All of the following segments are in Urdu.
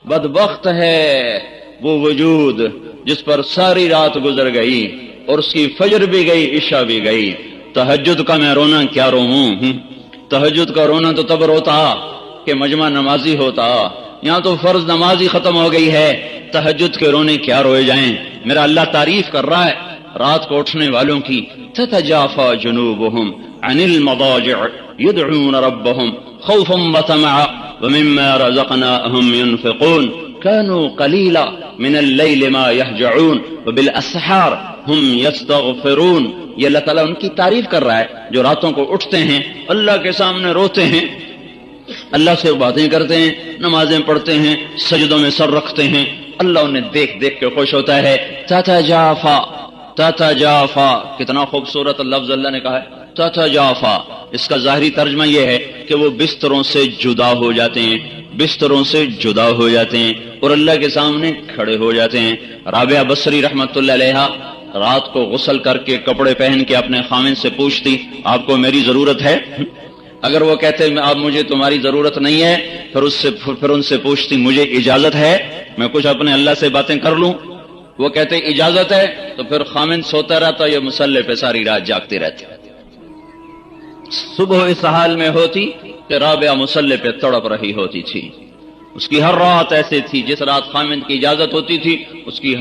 بدبخت ہے وہ وجود جس پر ساری رات گزر گئی اور اس کی فجر بھی گئی عشاء بھی گئی۔ تہجد کا میں رونا کیا روؤں، تہجد کا رونا تو تب روتا کہ مجمع نمازی ہوتا، یہاں تو فرض نمازی ختم ہو گئی ہے، تہجد کے رونے کیا روئے جائیں۔ میرا اللہ تعریف کر رہا ہے رات کو اٹھنے والوں کی، تتجافى جنوبهم عن المضاجع يدعون ربهم خوفا وطمعا ومما رزقناهم ينفقون كانوا قليلا من الليل ما يهجعون وبالاسحار هم يستغفرون۔ یہ اللہ تعالیٰ ان کی تعریف کر رہا ہے جو راتوں کو اٹھتے ہیں، اللہ کے سامنے روتے ہیں، اللہ سے باتیں کرتے ہیں، نمازیں پڑھتے ہیں، سجدوں میں سر رکھتے ہیں، اللہ انہیں دیکھ دیکھ کے خوش ہوتا ہے۔ تتجافى تتجافى، کتنا خوبصورت لفظ اللہ نے کہا ہے تتجافى۔ اس کا ظاہری ترجمہ یہ ہے کہ وہ بستروں سے جدا ہو جاتے ہیں، بستروں سے جدا ہو جاتے ہیں اور اللہ کے سامنے کھڑے ہو جاتے ہیں۔ رابعہ بصری رحمۃ اللہ علیہا رات کو غسل کر کے کپڑے پہن کے اپنے خاوند سے پوچھتی آپ کو میری ضرورت ہے؟ اگر وہ کہتے اب مجھے تمہاری ضرورت نہیں ہے پھر ان سے پوچھتی مجھے اجازت ہے میں کچھ اپنے اللہ سے باتیں کر لوں؟ وہ کہتے اجازت ہے تو پھر خامند سوتا رہتا، یہ مصلے پہ ساری رات جاگتی رہتی۔ صبح اس حال میں ہوتی کہ رابعہ مصلے پہ تڑپ رہی ہوتی تھی۔ اس کی ہر رات ایسے تھی، جس رات خامند کی اجازت ہوتی تھی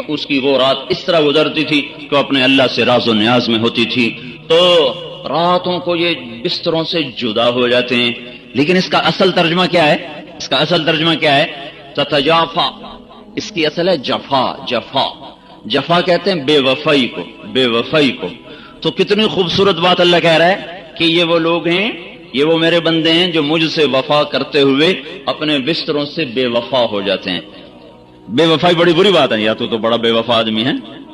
اس کی وہ رات اس طرح گزرتی تھی کہ اپنے اللہ سے راز و نیاز میں ہوتی تھی۔ تو راتوں کو یہ بستروں سے جدا ہو جاتے ہیں، لیکن اس کا اصل ترجمہ کیا ہے؟ اس کا اصل ترجمہ کیا ہے؟ تتجافى، اس کی اصل ہے جفا۔ جفا جفا کہتے ہیں بے وفائی کو، بے وفائی کو۔ تو کتنی خوبصورت بات اللہ کہہ رہا ہے کہ یہ وہ لوگ ہیں، یہ وہ میرے بندے ہیں جو مجھ سے وفا کرتے ہوئے اپنے بستروں سے بے وفا ہو جاتے ہیں۔ بے وفائی بڑی بری بات ہے، یا تو بڑا بے وفا آدمی ہے،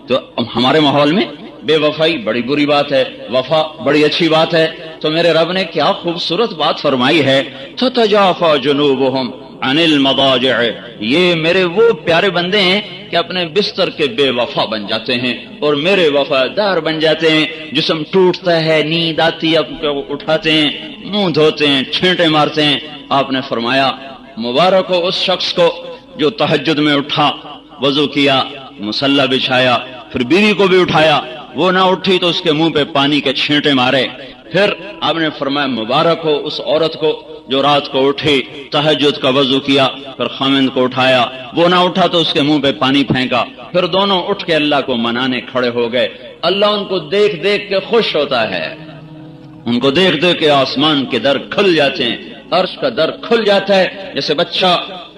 تو ہمارے ماحول میں بے وفائی بڑی بری بات ہے، وفا بڑی اچھی بات ہے۔ تو میرے رب نے کیا خوبصورت بات فرمائی ہے، تتجافى جنوبهم عن المضاجع، یہ میرے وہ پیارے بندے ہیں کہ اپنے بستر کے بے وفا بن جاتے ہیں اور میرے وفادار بن جاتے ہیں۔ جسم ٹوٹتا ہے، نیند آتی ہے، اٹھاتے ہیں، منہ دھوتے ہیں، چھینٹے مارتے ہیں۔ آپ نے فرمایا مبارک ہو اس شخص کو جو تہجد میں اٹھا، وضو کیا، مصلی بچھایا، پھر بیوی کو بھی اٹھایا، وہ نہ اٹھی تو اس کے منہ پہ پانی کے چھینٹے مارے۔ پھر آپ نے فرمایا مبارک ہو اس عورت کو جو رات کو اٹھی، تہجد کا وضو کیا، پھر خامند کو اٹھایا، وہ نہ اٹھا تو اس کے منہ پہ پانی پھینکا، پھر دونوں اٹھ کے اللہ کو منانے کھڑے ہو گئے۔ اللہ ان کو دیکھ دیکھ کے خوش ہوتا ہے، ان کو دیکھ دیکھ کے آسمان کے در کھل جاتے ہیں، عرش کا در کھل جاتا ہے۔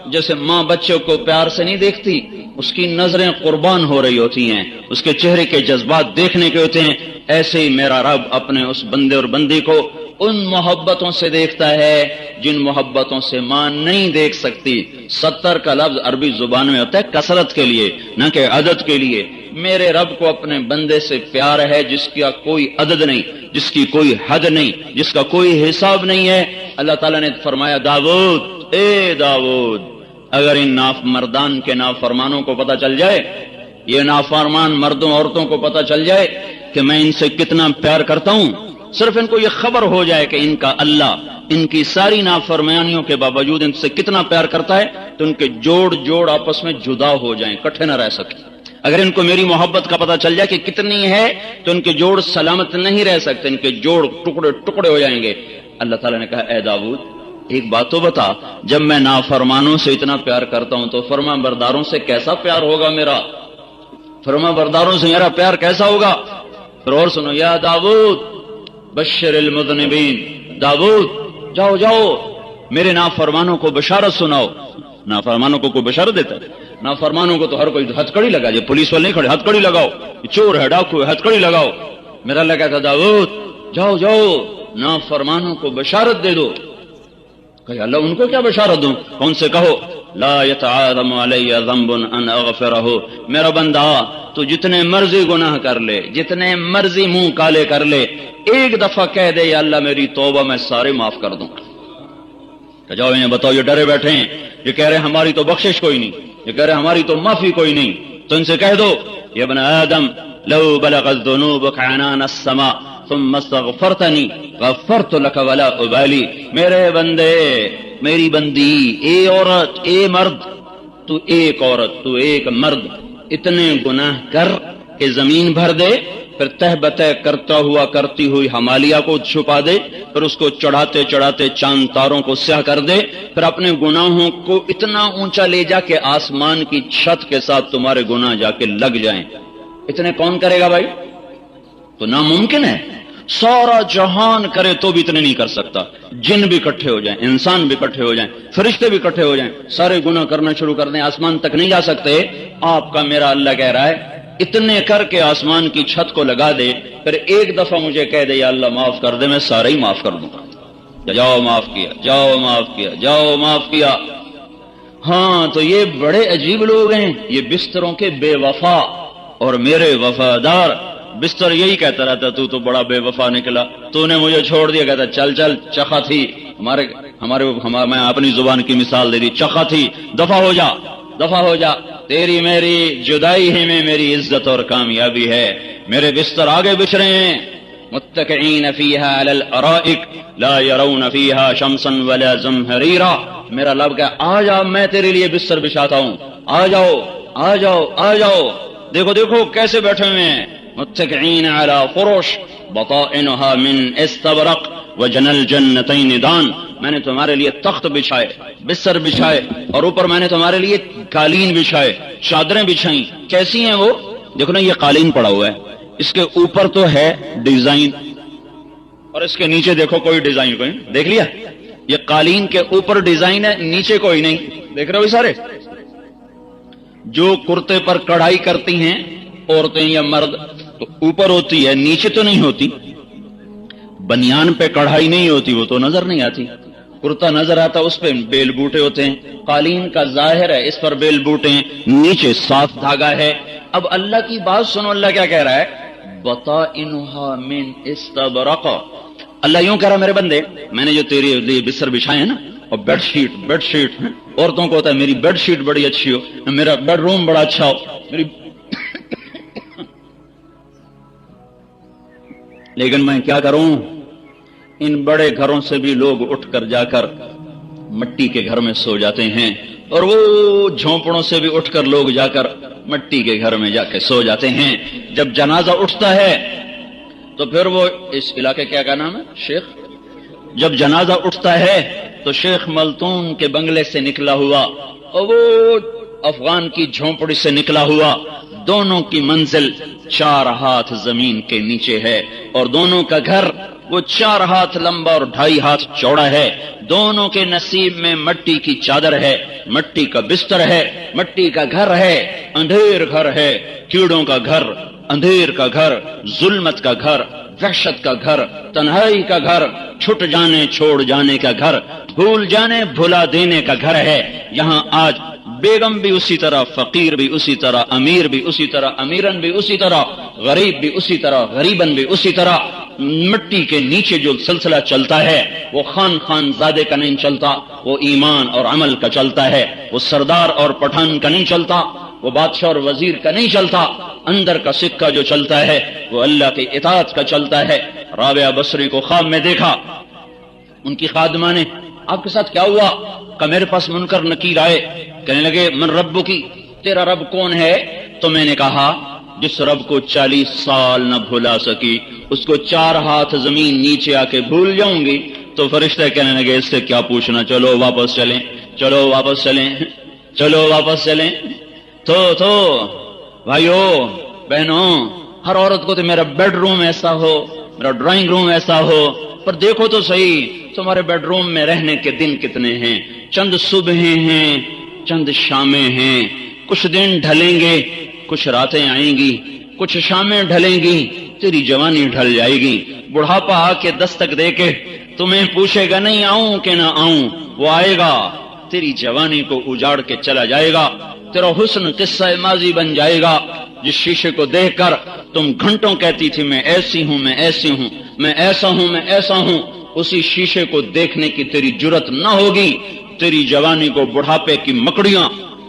جیسے ماں بچوں کو پیار سے نہیں دیکھتی، اس کی نظریں قربان ہو رہی ہوتی ہیں، اس کے چہرے کے جذبات دیکھنے کے ہوتے ہیں، ایسے ہی میرا رب اپنے اس بندے اور بندی کو ان محبتوں سے دیکھتا ہے جن محبتوں سے ماں نہیں دیکھ سکتی۔ 70 کا لفظ عربی زبان میں ہوتا ہے کثرت کے لیے، نہ کہ عدد کے لیے۔ میرے رب کو اپنے بندے سے پیار ہے جس کا کوئی عدد نہیں، جس کی کوئی حد نہیں، جس کا کوئی حساب نہیں ہے۔ اللہ تعالیٰ نے فرمایا داؤد، اے داؤد، اگر ان مردان کے نافرمانوں کو پتہ چل جائے، یہ نافرمان مردوں عورتوں کو پتہ چل جائے کہ میں ان سے کتنا پیار کرتا ہوں، صرف ان کو یہ خبر ہو جائے کہ ان کا اللہ ان کی ساری نافرمانیوں کے باوجود ان سے کتنا پیار کرتا ہے، تو ان کے جوڑ آپس میں جدا ہو جائیں، اکٹھے نہ رہ سکیں۔ اگر ان کو میری محبت کا پتہ چل جائے کہ کتنی ہے تو ان کے جوڑ سلامت نہیں رہ سکتے، ان کے جوڑ ٹکڑے ٹکڑے ہو جائیں گے۔ اللہ تعالیٰ نے کہا اے داؤد ایک بات تو بتا، جب میں نافرمانوں سے اتنا پیار کرتا ہوں تو فرما برداروں سے کیسا پیار ہوگا میرا، فرما برداروں سے میرا پیار کیسا ہوگا؟ پھر اور سنو، یا داؤد بشر المذنبین، داؤد جاؤ میرے نافرمانوں کو بشارت سناؤ۔ نافرمانوں کو کوئی بشارت دیتا ہے؟ نافرمانوں کو تو ہر کوئی ہتھ کڑی لگا، یہ پولیس والے نہیں کھڑے، ہتھ کڑی لگاؤ، یہ چور ہے، ڈاکو ہے، ہتھ کڑی لگاؤ۔ میرا اللہ کہتا داؤد جاؤ نافرمانوں کو بشارت دے دو۔ کہ اللہ ان کو کیا بشارت دوں؟ کون سے کہو لا يتعاظم علی ذنب ان اغفرہ، میرا بندہ تو جتنے مرضی گناہ کر لے، جتنے مرضی منہ کالے کر لے، ایک دفعہ کہہ دے یا اللہ میری توبہ میں سارے معاف کر دوں۔ کہ جاؤ انہیں بتاؤ، یہ ڈرے بیٹھے ہیں، یہ کہہ رہے ہماری تو بخشش کوئی نہیں، یہ کہہ رہے ہماری تو معافی کوئی نہیں، تو ان سے کہہ دو یا ابن آدم لو بلغت ذنوبک عنان السماء ثم استغفرتنی غفرت لک ولا ابالی، میرے بندے، میری بندی، اے عورت، اے مرد، تو ایک عورت، تو ایک مرد اتنے گناہ کر کہ زمین بھر دے، پھر تہ بتہ کرتا ہوا کرتی ہوئی ہمالیہ کو چھپا دے، پھر اس کو چڑھاتے چڑھاتے چاند تاروں کو سیاہ کر دے، پھر اپنے گناہوں کو اتنا اونچا لے جا کہ آسمان کی چھت کے ساتھ تمہارے گناہ جا کے لگ جائیں، اتنے کون کرے گا بھائی؟ تو ناممکن ہے، سارا جہان کرے تو بھی اتنے نہیں کر سکتا۔ جن بھی اکٹھے ہو جائیں، انسان بھی اکٹھے ہو جائیں، فرشتے بھی اکٹھے ہو جائیں، سارے گناہ کرنا شروع کر دیں، آسمان تک نہیں جا سکتے۔ آپ کا میرا اللہ کہہ رہا ہے اتنے کر کے آسمان کی چھت کو لگا دے، پھر ایک دفعہ مجھے کہہ دے یا اللہ معاف کر دے، میں سارا ہی معاف کر دوں گا۔ جاؤ معاف کیا، جاؤ معاف کیا، جاؤ معاف کیا۔ ہاں تو یہ بڑے عجیب لوگ ہیں، یہ بستروں کے بے وفا اور میرے وفادار۔ بستر یہی کہتا رہتا تو بڑا بے وفا نکلا، تو نے مجھے چھوڑ دیا، کہتا چل چل چخا تھی ہمارے میں اپنی زبان کی مثال دے دی، چخا تھی، دفع ہو جا، دفع ہو جا، تیری میری جدائی ہی میں میری عزت اور کامیابی ہے۔ میرے بستر آگے بچھ رہے ہیں، متکئین فیہا علی الارائک لا یرون فیہا شمسا ولا زمہریرا۔ میرا لب کہ آ جا، میں تیرے لیے بستر بچھاتا ہوں، آ جاؤ آ جاؤ آ جاؤ۔ دیکھو دیکھو کیسے بیٹھے ہوئے ہیں، متکئین علی فرش بطائنها من استبرق وجنى الجنتین دان۔ میں نے تمہارے لیے تخت بچھائے، بستر بچھائے، اور اوپر میں نے تمہارے لیے قالین بچھائے، چادریں بچھائیں۔ کیسی ہیں وہ؟ دیکھو نا، یہ قالین پڑا ہوا ہے، اس کے اوپر تو ہے ڈیزائن، اور اس کے نیچے دیکھو کوئی ڈیزائن کوئی، دیکھ لیا؟ یہ قالین کے اوپر ڈیزائن ہے، نیچے کوئی نہیں، دیکھ رہے ہو سارے؟ جو کرتے پر کڑھائی کرتی ہیں عورتیں یا مرد تو اوپر ہوتی ہے، نیچے تو نہیں ہوتی۔ بنیان پہ کڑھائی نہیں ہوتی، وہ تو نظر نہیں آتی۔ کرتا نظر آتا، اس پہ بیل بوٹے ہوتے ہیں۔ قالین کا ظاہر ہے، اس پر بیل بوٹے ہیں، نیچے صاف دھاگا ہے۔ اب اللہ کی بات سنو، اللہ کیا کہہ رہا ہے؟ بطائنها من استبرق۔ اللہ یوں کہہ رہا میرے بندے، میں نے جو تیرے لیے بستر بچھائے ہیں نا، اور بیڈ شیٹ عورتوں کو ہوتا ہے میری بیڈ شیٹ بڑی اچھی ہو، میرا بیڈ روم بڑا اچھا ہو، میری لیکن میں کیا کروں؟ ان بڑے گھروں سے بھی لوگ اٹھ کر جا کر مٹی کے گھر میں سو جاتے ہیں، اور وہ جھونپڑوں سے بھی اٹھ کر لوگ جا کر مٹی کے گھر میں جا کے سو جاتے ہیں۔ جب جنازہ اٹھتا ہے تو پھر وہ، اس علاقے کیا نام ہے؟ شیخ۔ جب جنازہ اٹھتا ہے تو شیخ ملتون کے بنگلے سے نکلا ہوا اور وہ افغان کی جھونپڑی سے نکلا ہوا، دونوں کی منزل 4 ہاتھ زمین کے نیچے ہے، اور دونوں کا گھر وہ 4 ہاتھ لمبا اور 2.5 ہاتھ چوڑا ہے۔ دونوں کے نصیب میں مٹی کی چادر ہے، مٹی کا بستر ہے، مٹی کا گھر ہے، اندھیر گھر ہے، کیڑوں کا گھر، اندھیر کا گھر، ظلمت کا گھر، وحشت کا گھر، تنہائی کا گھر، چھٹ جانے چھوڑ جانے کا گھر، بھول جانے بھلا دینے کا گھر ہے۔ یہاں آج بیگم بھی اسی طرح، فقیر بھی اسی طرح، امیر بھی اسی طرح، امیرن بھی اسی طرح، غریب بھی اسی طرح، غریبن بھی اسی طرح۔ مٹی کے نیچے جو سلسلہ چلتا ہے وہ خان زادے کا نہیں چلتا، وہ ایمان اور عمل کا چلتا ہے، وہ سردار اور پٹھان کا نہیں چلتا، وہ بادشاہ اور وزیر کا نہیں چلتا۔ اندر کا سکہ جو چلتا ہے وہ اللہ کی اطاعت کا چلتا ہے۔ رابعہ بصری کو خواب میں دیکھا، ان کی خادمہ نے، آپ کے ساتھ کیا ہوا؟ کہ میرے پاس منکر نکیر آئے، کہنے لگے من رب کی، تیرا رب کون ہے؟ تو میں نے کہا جس رب کو 40 سال نہ بھلا سکی، اس کو 4 ہاتھ زمین نیچے آ کے بھول جاؤں گی۔ تو فرشتے کہنے لگے اس سے کیا پوچھنا، چلو واپس چلیں، چلو واپس چلیں، چلو واپس چلیں۔ تو بھائیو بہنوں، ہر عورت کو تو میرا بیڈ روم ایسا ہو، میرا ڈرائنگ روم ایسا ہو، پر دیکھو تو صحیح تمہارے بیڈ روم میں رہنے کے دن کتنے ہیں؟ چند صبحیں ہیں، چند شامیں ہیں، کچھ دن ڈھلیں گے، کچھ راتیں آئیں گی، کچھ شامیں ڈھلیں گی، تیری جوانی ڈھل جائے گی۔ بڑھاپا آ کے دستک دے کے تمہیں پوچھے گا نہیں آؤں کہ نہ آؤں، وہ آئے گا، تیری جوانی کو اجاڑ کے چلا جائے گا، تیرا حسن قصہ ماضی بن جائے گا۔ جس شیشے کو دیکھ کر تم گھنٹوں کہتی تھی میں ایسی ہوں، میں ایسی ہوں، میں ایسا ہوں، میں ایسا ہوں، اسی شیشے کو دیکھنے کی تیری جرت نہ ہوگی۔ تیری جوانی کو بڑھاپے کی مکڑیاں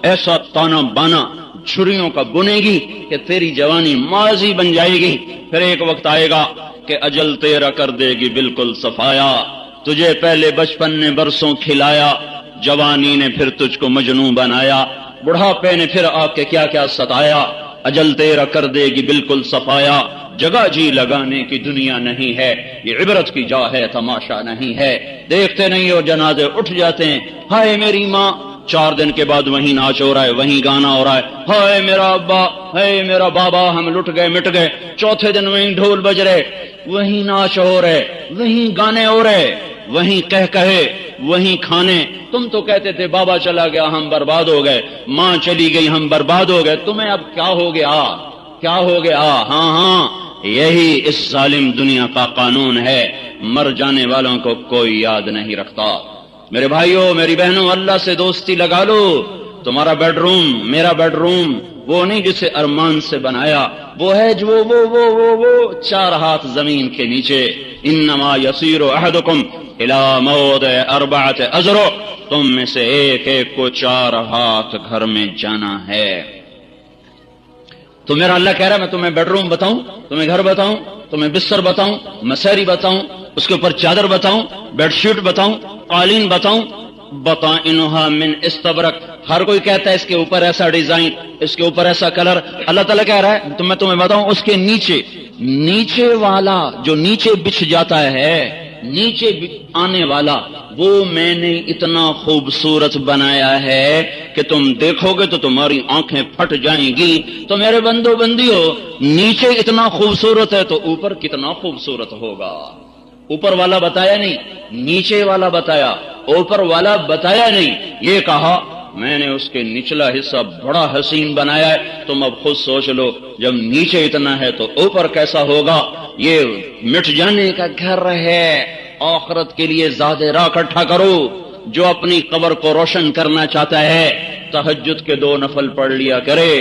ایسا تانا بانا چھریوں کا بنے گی کہ تیری جوانی ماضی بن جائے گی۔ پھر ایک وقت آئے گا کہ اجل تیرا کر دے گی بالکل صفایا۔ تجھے پہلے بچپن نے برسوں کھلایا، جوانی نے پھر تجھ کو مجنون بنایا۔ بڑھاپے نے پھر آ کے کیا کیا ستایا، اجل تیرا کر دے گی بالکل صفایا، جگہ جی لگانے کی دنیا نہیں ہے، یہ عبرت کی جا ہے تماشا نہیں ہے، دیکھتے نہیں اور جنازے اٹھ جاتے ہیں، ہائے میری ماں، 4 دن کے بعد وہیں ناچ ہو رہا ہے، وہیں گانا ہو رہا ہے، ہائے میرا ابا، ہائے میرا بابا، ہم لٹ گئے مٹ گئے، چوتھے دن وہیں ڈھول بج رہے، وہیں ناچ ہو رہے، وہیں گانے ہو رہے، وہیں کہے وہیں کھانے۔ تم تو کہتے تھے بابا چلا گیا ہم برباد ہو گئے، ماں چلی گئی ہم برباد ہو گئے، تمہیں اب کیا ہو گیا؟ کیا ہو گیا؟ ہاں ہاں، یہی اس ظالم دنیا کا قانون ہے، مر جانے والوں کو کوئی یاد نہیں رکھتا۔ میرے بھائیوں میری بہنوں، اللہ سے دوستی لگا لو۔ تمہارا بیڈ روم، میرا بیڈ روم وہ نہیں جسے ارمان سے بنایا، وہ ہے جو وہ 4 ہاتھ زمین کے نیچے۔ انما یسیر احدکم الی موضع 4 اذرع، تم میں سے ایک ایک کو 4 ہاتھ گھر میں جانا ہے۔ تو میرا اللہ کہہ رہا ہے میں تمہیں بیڈ روم بتاؤں، تمہیں گھر بتاؤں، تمہیں بستر بتاؤں، مساری بتاؤں، اس کے اوپر چادر بتاؤں، بیڈ شیٹ بتاؤں، قالین بتاؤں، بطائنها من استبرق، ہر کوئی کہتا ہے اس کے اوپر ایسا ڈیزائن، اس کے اوپر ایسا کلر، اللہ تعالیٰ کہہ رہا ہے تو میں تمہیں بتاؤں اس کے نیچے والا جو نیچے بچھ جاتا ہے، نیچے آنے والا وہ میں نے اتنا خوبصورت بنایا ہے کہ تم دیکھو گے تو تمہاری آنکھیں پھٹ جائیں گی۔ تو میرے بندو بندیو، نیچے اتنا خوبصورت ہے تو اوپر کتنا خوبصورت ہوگا؟ اوپر والا بتایا نہیں، نیچے والا بتایا، اوپر والا بتایا نہیں، یہ کہا میں نے اس کے نچلا حصہ بڑا حسین بنایا ہے۔ تم اب خود سوچ لو جب نیچے اتنا ہے تو اوپر کیسا ہوگا؟ یہ مٹ جانے کا گھر ہے، آخرت کے لیے زیادہ راہ اکٹھا کرو۔ جو اپنی قبر کو روشن کرنا چاہتا ہے تہجد کے 2 نفل پڑھ لیا کرے،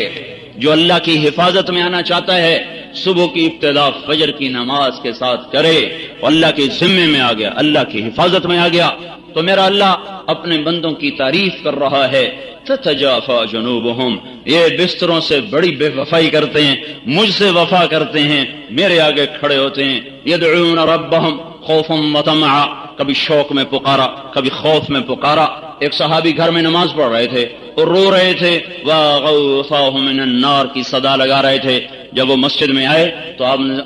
جو اللہ کی حفاظت میں آنا چاہتا ہے صبح کی ابتدا فجر کی نماز کے ساتھ کرے، اللہ کے ذمے میں آ گیا، اللہ کی حفاظت میں آ گیا۔ تو میرا اللہ اپنے بندوں کی تعریف کر رہا ہے، تتجافى جنوبهم، یہ بستروں سے بڑی بے وفائی کرتے ہیں، مجھ سے وفا کرتے ہیں، میرے آگے کھڑے ہوتے ہیں، يدعون ربهم خوفا وطمعا، کبھی شوق میں پکارا، کبھی خوف میں پکارا۔ ایک صحابی گھر میں نماز پڑھ رہے تھے اور رو رہے تھے، وَغَوْثَاهُ مِنَ النَّارِ کی صدا لگا رہے تھے۔ جب وہ مسجد میں آئے تو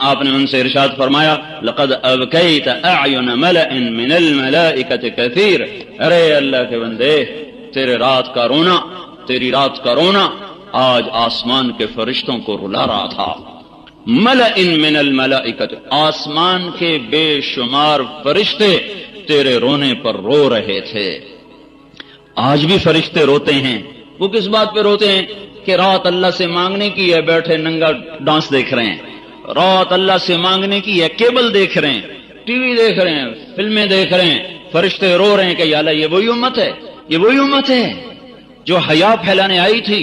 آپ نے ان سے ارشاد فرمایا، لَقَدْ أَبْكَيْتَ أَعْيُنَ مَلَئٍ مِّنَ الْمَلَائِكَةِ كَثِيرٌ، ارے اللہ کے بندے، تیری رات کا رونا آج آسمان کے فرشتوں کو رلا رہا تھا۔ مَلَئٍ مِّنَ الْمَلَائِكَةِ، آسمان کے بے شمار فرشتے تیرے رونے پر رو رہے تھے۔ آج بھی فرشتے روتے ہیں، وہ کس بات پہ روتے ہیں؟ کہ رات اللہ سے مانگنے کی ہے، بیٹھے ننگا ڈانس دیکھ رہے ہیں، رات اللہ سے مانگنے کی ہے، کیبل دیکھ رہے ہیں، ٹی وی دیکھ رہے ہیں، فلمیں دیکھ رہے ہیں، فرشتے رو رہے ہیں کہ یا اللہ یہ وہی امت ہے، یہ وہی امت ہے جو حیا پھیلانے آئی تھی،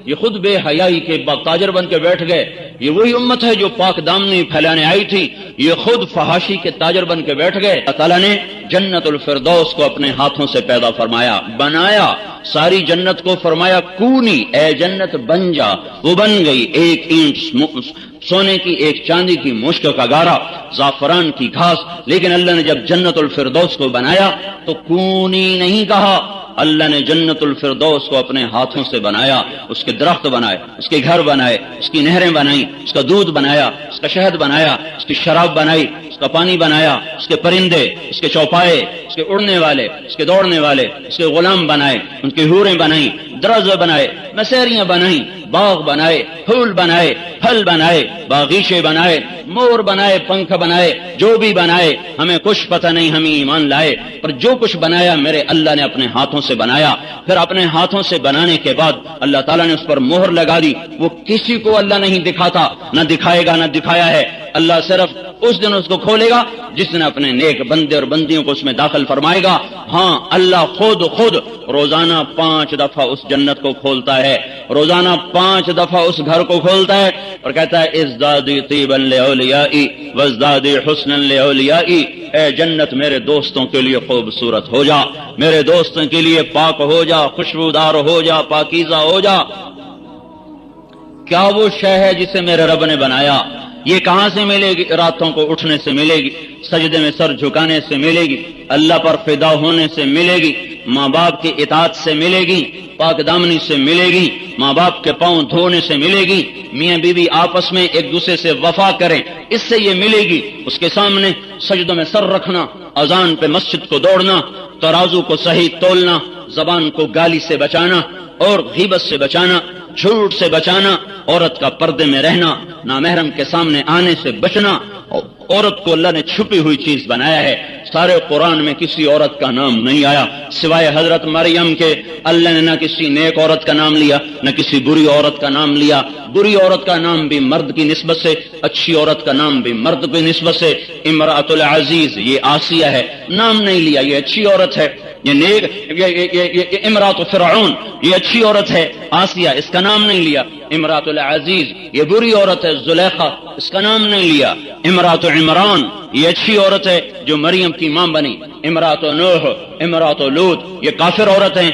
یہ خود بے حیائی کے تاجر بن کے بیٹھ گئے، یہ وہی امت ہے جو پاک دامنی پھیلانے آئی تھی، یہ خود فحاشی کے تاجر بن کے بیٹھ گئے۔ اللہ تعالیٰ نے جنت الفردوس کو اپنے ہاتھوں سے پیدا فرمایا، بنایا، ساری جنت کو فرمایا کونی، اے جنت بن جا، وہ بن گئی، 1 اینٹ سونے کی، 1 چاندی کی، مشک کا گارا، زعفران کی گھاس۔ لیکن اللہ نے جب جنت الفردوس کو بنایا تو کونی نہیں کہا، اللہ نے جنت الفردوس کو اپنے ہاتھوں سے بنایا، اس کے درخت بنائے، اس کے گھر بنائے، اس کی نہریں بنائیں، اس کا دودھ بنایا، اس کا شہد بنایا، اس کی شراب بنائی، اس کا پانی بنایا، اس کے پرندے، اس کے چوپائے، اس کے اڑنے والے، اس کے دوڑنے والے، اس کے غلام بنائے، ان کی حوریں بنائیں، درز بنائے، مسیریاں بنائیں، باغ بنائے، پھول بنائے، پھل بنائے، باغیچے بنائے، مور بنائے، پنکھ بنائے، جو بھی بنائے ہمیں کچھ پتہ نہیں، ہمیں ایمان لائے، پر جو کچھ بنایا میرے اللہ نے اپنے ہاتھوں سے بنایا۔ پھر اپنے ہاتھوں سے بنانے کے بعد اللہ تعالیٰ نے اس پر مہر لگا دی، وہ کسی کو اللہ نہیں دکھاتا، نہ دکھائے گا، نہ دکھایا ہے، اللہ صرف اس دن اس کو کھولے گا جس دن اپنے نیک بندے اور بندیوں کو اس میں داخل فرمائے گا۔ ہاں اللہ خود روزانہ 5 دفعہ اس جنت کو کھولتا ہے، روزانہ 5 دفعہ اس گھر کو کھولتا ہے اور کہتا ہے ازدادی طیبا لاولیائی وازدادی حسنا لاولیائی، اے جنت میرے دوستوں کے لیے خوبصورت ہو جا، میرے دوستوں کے لیے پاک ہو جا، خوشبودار ہو جا، پاکیزہ ہو جا۔ کیا وہ شے ہے جسے میرے رب نے بنایا؟ یہ کہاں سے ملے گی؟ راتوں کو اٹھنے سے ملے گی، سجدے میں سر جھکانے سے ملے گی، اللہ پر فدا ہونے سے ملے گی، ماں باپ کی اطاعت سے ملے گی، پاک دامنی سے ملے گی، ماں باپ کے پاؤں دھونے سے ملے گی، میاں بیوی آپس میں ایک دوسرے سے وفا کریں، اس سے یہ ملے گی۔ اس کے سامنے سجدوں میں سر رکھنا، اذان پہ مسجد کو دوڑنا، ترازو کو صحیح تولنا، زبان کو گالی سے بچانا اور غیبت سے بچانا، جھوٹ سے بچانا، عورت کا پردے میں رہنا، نامحرم کے سامنے آنے سے بچنا۔ عورت کو اللہ نے چھپی ہوئی چیز بنایا ہے، سارے قرآن میں کسی عورت کا نام نہیں آیا سوائے حضرت مریم کے۔ اللہ نے نہ کسی نیک عورت کا نام لیا، نہ کسی بری عورت کا نام لیا۔ بری عورت کا نام بھی مرد کی نسبت سے، اچھی عورت کا نام بھی مرد کی نسبت سے۔ امرأۃ العزیز یہ آسیہ ہے، نام نہیں لیا، یہ اچھی عورت ہے۔ یہ نیک یہ امرأۃ فرعون یہ اچھی عورت ہے، آسیہ اس کا نام نہیں لیا۔ امرأۃ العزیز یہ بری عورت ہے، زلیخا اس کا نام نہیں لیا۔ امرأۃ عمران یہ اچھی عورت ہے جو مریم کی ماں بنی۔ امرأۃ نوح، امرأۃ لوط یہ کافر عورت ہیں،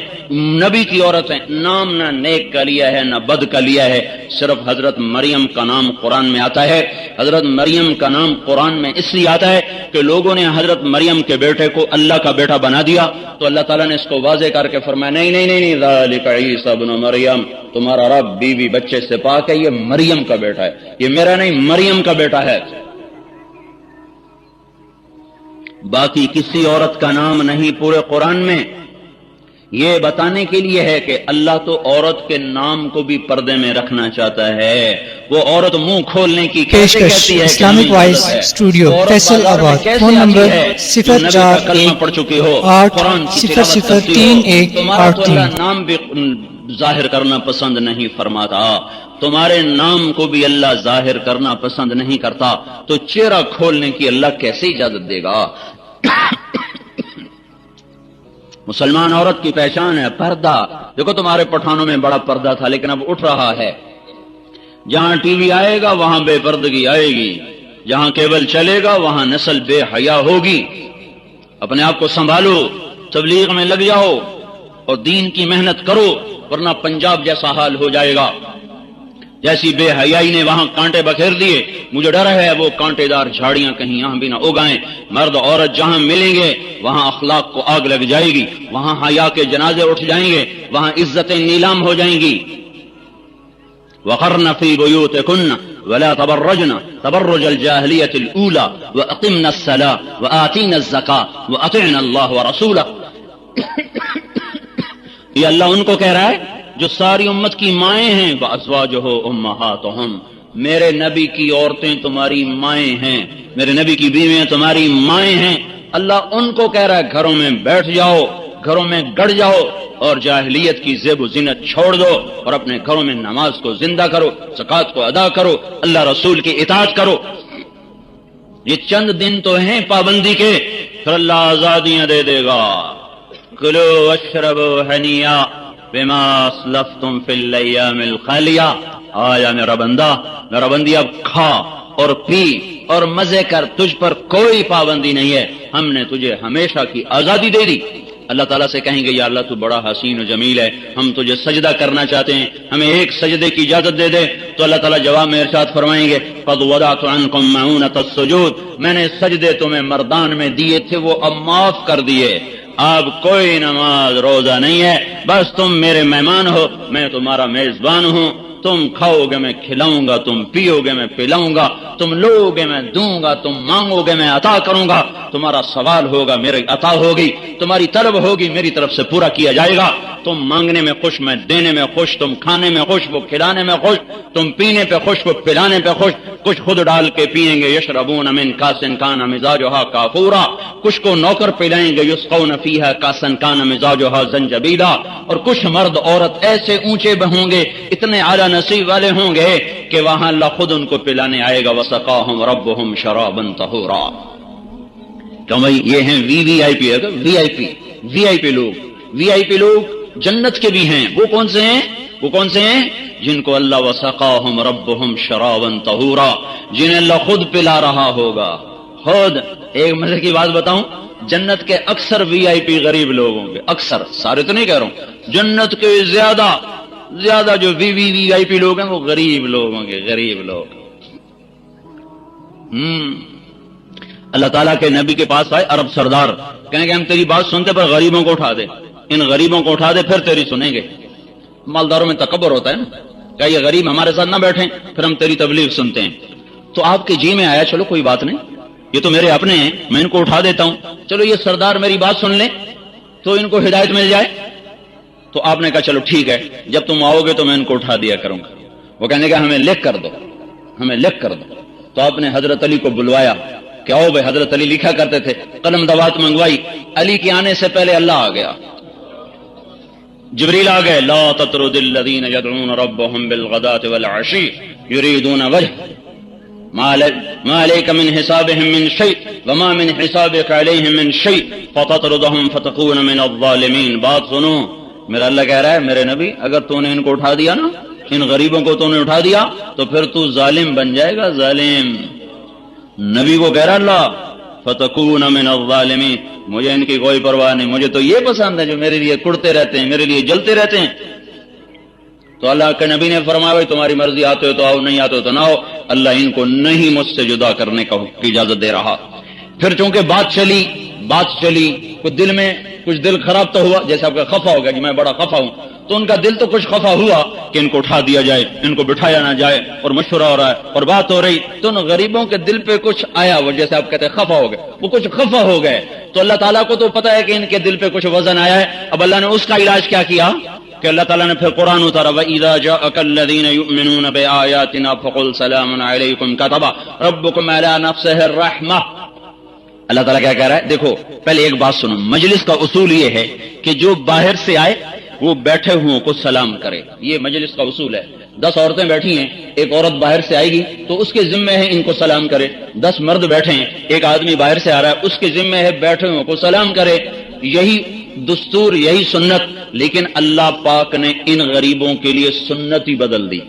نبی کی عورت ہیں، نام نہ نیک کا لیا ہے نہ بد کا لیا ہے، صرف حضرت مریم کا نام قرآن میں آتا ہے۔ حضرت مریم کا نام قرآن میں اس لیے آتا ہے کہ لوگوں نے حضرت مریم کے بیٹے کو اللہ کا بیٹا بنا دیا، تو اللہ تعالیٰ نے اس کو واضح کر کے فرمایا نہیں نہیں نہیں نہیں، ذالک عیسی ابن مریم، تمہارا رب بیوی بچے سے پاک ہے، یہ مریم کا بیٹا ہے، یہ میرا نہیں مریم کا بیٹا ہے۔ باقی کسی عورت کا نام نہیں پورے قرآن میں، یہ بتانے کے لیے ہے کہ اللہ تو عورت کے نام کو بھی پردے میں رکھنا چاہتا ہے۔ وہ عورت منہ کھولنے کی کیسے کہتی ہے؟ اسلامک وائس اسٹوڈیو فیصل آباد، فون نمبر 0418800313۔ نام بھی ظاہر کرنا پسند نہیں فرماتا، تمہارے نام کو بھی اللہ ظاہر کرنا پسند نہیں کرتا، تو چہرہ کھولنے کی اللہ کیسے اجازت دے گا؟ مسلمان عورت کی پہچان ہے پردہ۔ دیکھو تمہارے پٹھانوں میں بڑا پردہ تھا لیکن اب اٹھ رہا ہے، جہاں ٹی وی آئے گا وہاں بے پردگی آئے گی، جہاں کیبل چلے گا وہاں نسل بے حیا ہوگی۔ اپنے آپ کو سنبھالو، تبلیغ میں لگ جاؤ اور دین کی محنت کرو، ورنہ پنجاب جیسا حال ہو جائے گا۔ جیسی بے حیائی نے وہاں کانٹے بکھیر دیے، مجھے ڈر ہے وہ کانٹے دار جھاڑیاں کہیں یہاں بھی نہ اگائیں۔ مرد عورت جہاں ملیں گے وہاں اخلاق کو آگ لگ جائے گی، وہاں حیا کے جنازے اٹھ جائیں گے، وہاں عزتیں نیلام ہو جائیں گی۔ وقرن فی بیوتکن ولا تبرجن تبرج الجاہلیۃ الاولی واقمن الصلاۃ وآتین الزکاۃ واطعن اللہ ورسولہ۔ یہ اللہ ان کو کہہ رہا ہے جو ساری امت کی مائیں ہیں، وازواجہ امہاتہم، میرے نبی کی عورتیں تمہاری مائیں ہیں، میرے نبی کی بیویاں تمہاری مائیں ہیں۔ اللہ ان کو کہہ رہا ہے گھروں میں بیٹھ جاؤ، گھروں میں گڑ جاؤ اور جاہلیت کی زیب و زینت چھوڑ دو اور اپنے گھروں میں نماز کو زندہ کرو، زکوٰۃ کو ادا کرو، اللہ رسول کی اطاعت کرو۔ یہ چند دن تو ہیں پابندی کے، پھر اللہ آزادیاں دے دے گا۔ کلو واشربوا ہنیئا بما اسلفتم فی الایام الخالیہ۔ آیا میرا بندہ، میرا بندی، اب کھا اور پی اور مزے کر، تجھ پر کوئی پابندی نہیں ہے، ہم نے تجھے ہمیشہ کی آزادی دے دی۔ اللہ تعالیٰ سے کہیں گے یا اللہ تو بڑا حسین و جمیل ہے، ہم تجھے سجدہ کرنا چاہتے ہیں، ہمیں ایک سجدے کی اجازت دے دے، تو اللہ تعالیٰ جواب میں ارشاد فرمائیں گے قد وضعت عنکم معونۃ السجود، میں نے سجدے تمہیں مردان میں دیے تھے وہ اب معاف کر دیے، اب کوئی نماز روزہ نہیں ہے، بس تم میرے مہمان ہو، میں تمہارا میزبان ہوں، تم کھاؤ گے میں کھلاؤں گا، تم پیو گے میں پلاؤں گا، تم لو گے میں دوں گا، تم مانگو گے میں عطا کروں گا، تمہارا سوال ہوگا میری عطا ہوگی، تمہاری طلب ہوگی میری طرف سے پورا کیا جائے گا۔ تم مانگنے میں خوش، میں دینے میں خوش، تم کھانے میں خوش، وہ کھلانے میں خوش، تم پینے پہ خوش، وہ پلانے پہ خوش، کچھ خود ڈال کے پیئیں گے یشربون من کاس کان مزاجها کافورا، کچھ کو نوکر پلائیں گے یسقون فیہا کاسا کان مزاجها زنجبیلا، اور کچھ مرد عورت ایسے اونچے ہوں گے، اتنے اعلیٰ نصیب والے ہوں گے کہ وہاں اللہ خود ان کو پلانے آئے گا، وسقاہم ربہم شرابا طہورا۔ تو بھائی یہ ہیں وی آئی پی، وی آئی پی لوگ، وی آئی پی لوگ جنت کے بھی ہیں۔ وہ کون سے ہیں؟ وہ کون سے ہیں؟ جن کو اللہ وسقاہم ربہم شرابا طہورا، جنہیں اللہ خود پلا رہا ہوگا خود۔ ایک مزے کی بات بتاؤں، جنت کے اکثر وی آئی پی غریب لوگ ہوں گے، اکثر، سارے تو نہیں کہہ رہا ہوں، جنت کے زیادہ جو وی آئی پی لوگ ہیں وہ غریب لوگ ہوں گے، غریب لوگ۔ اللہ تعالیٰ کے نبی کے پاس آئے عرب سردار، کہیں کہ ہم تیری بات سنتے پر غریبوں کو اٹھا دے، ان غریبوں کو اٹھا دے پھر تیری سنیں گے. مالداروں میں تکبر ہوتا ہے نا کہ یہ غریب ہمارے ساتھ نہ بیٹھیں پھر ہم تیری تبلیغ سنتے ہیں. تو آپ کے جی میں آیا چلو کوئی بات نہیں، یہ تو میرے اپنے ہیں، میں ان کو اٹھا دیتا ہوں، چلو یہ سردار میری بات سن لیں تو ان کو ہدایت مل جائے. تو آپ نے کہا چلو ٹھیک ہے، جب تم آؤ گے تو میں ان کو اٹھا دیا کروں گا. وہ کہنے کا ہمیں لکھ کر دو، ہمیں لکھ کر دو. تو آپ نے حضرت علی کو بلوایا کہ آؤ بھائی. حضرت علی لکھا کرتے تھے، قلم دوات منگوائی. علی کے آنے سے پہلے اللہ آ گیا، جبریل آ گئے. لا تطرد الذین یدعون ربهم بالغداة والعشی یریدون وجہ ما علیک من حسابهم من شیء وما من حسابک علیہم من شیء فتطردهم فتکون من الظالمین. بات سنو، میرا اللہ کہہ رہا ہے میرے نبی اگر تو نے ان کو اٹھا دیا نا، ان غریبوں کو تو نے اٹھا دیا تو پھر تو ظالم بن جائے گا، ظالم. نبی کو کہہ رہا اللہ فتکون من الظالمین. مجھے ان کی کوئی پرواہ نہیں، مجھے تو یہ پسند ہے جو میرے لیے کڑتے رہتے ہیں، میرے لیے جلتے رہتے ہیں. تو اللہ کے نبی نے فرمایا بھائی تمہاری مرضی، آتے ہو تو آؤ، نہیں آتے ہو تو نہ آؤ. اللہ ان کو نہیں مجھ سے جدا کرنے کی اجازت دے رہا. پھر چونکہ بات چلی کچھ دل میں کچھ دل خراب تو ہوا، جیسے آپ کا خفا ہو گیا کہ میں بڑا خفا ہوں، تو ان کا دل تو کچھ خفا ہوا کہ ان کو اٹھا دیا جائے، ان کو بٹھایا نہ جائے، اور مشورہ ہو رہا ہے اور بات ہو رہی. تو ان غریبوں کے دل پہ کچھ آیا، وہ جیسے آپ کہتے ہیں خفا ہو گئے، وہ کچھ خفا ہو گئے. تو اللہ تعالیٰ کو تو پتا ہے کہ ان کے دل پہ کچھ وزن آیا ہے. اب اللہ نے اس کا علاج کیا کیا کہ اللہ تعالیٰ نے پھر قرآن اتارا. وَإِذَا جَاءَكَ الَّذِينَ يُؤْمِنُونَ بِآيَاتِنَا فَقُلْ سَلَامٌ عَلَيْكُمْ كَتَبَ رَبُّكُمْ عَلَىٰ نَفْسِهِ الرَّحْمَةَ. اللہ تعالیٰ کیا کہہ رہا ہے؟ دیکھو پہلے ایک بات سنو، مجلس کا اصول یہ ہے کہ جو باہر سے آئے وہ بیٹھے ہوں کو سلام کرے. یہ مجلس کا اصول ہے. 10 عورتیں بیٹھی ہیں، ایک عورت باہر سے آئے گی تو اس کے ذمہ ہے ان کو سلام کرے. 10 مرد بیٹھے ہیں، ایک آدمی باہر سے آ رہا ہے، اس کے ذمہ ہے بیٹھے ہوں کو سلام کرے. یہی دستور، یہی سنت. لیکن اللہ پاک نے ان غریبوں کے لیے سنت ہی بدل دی.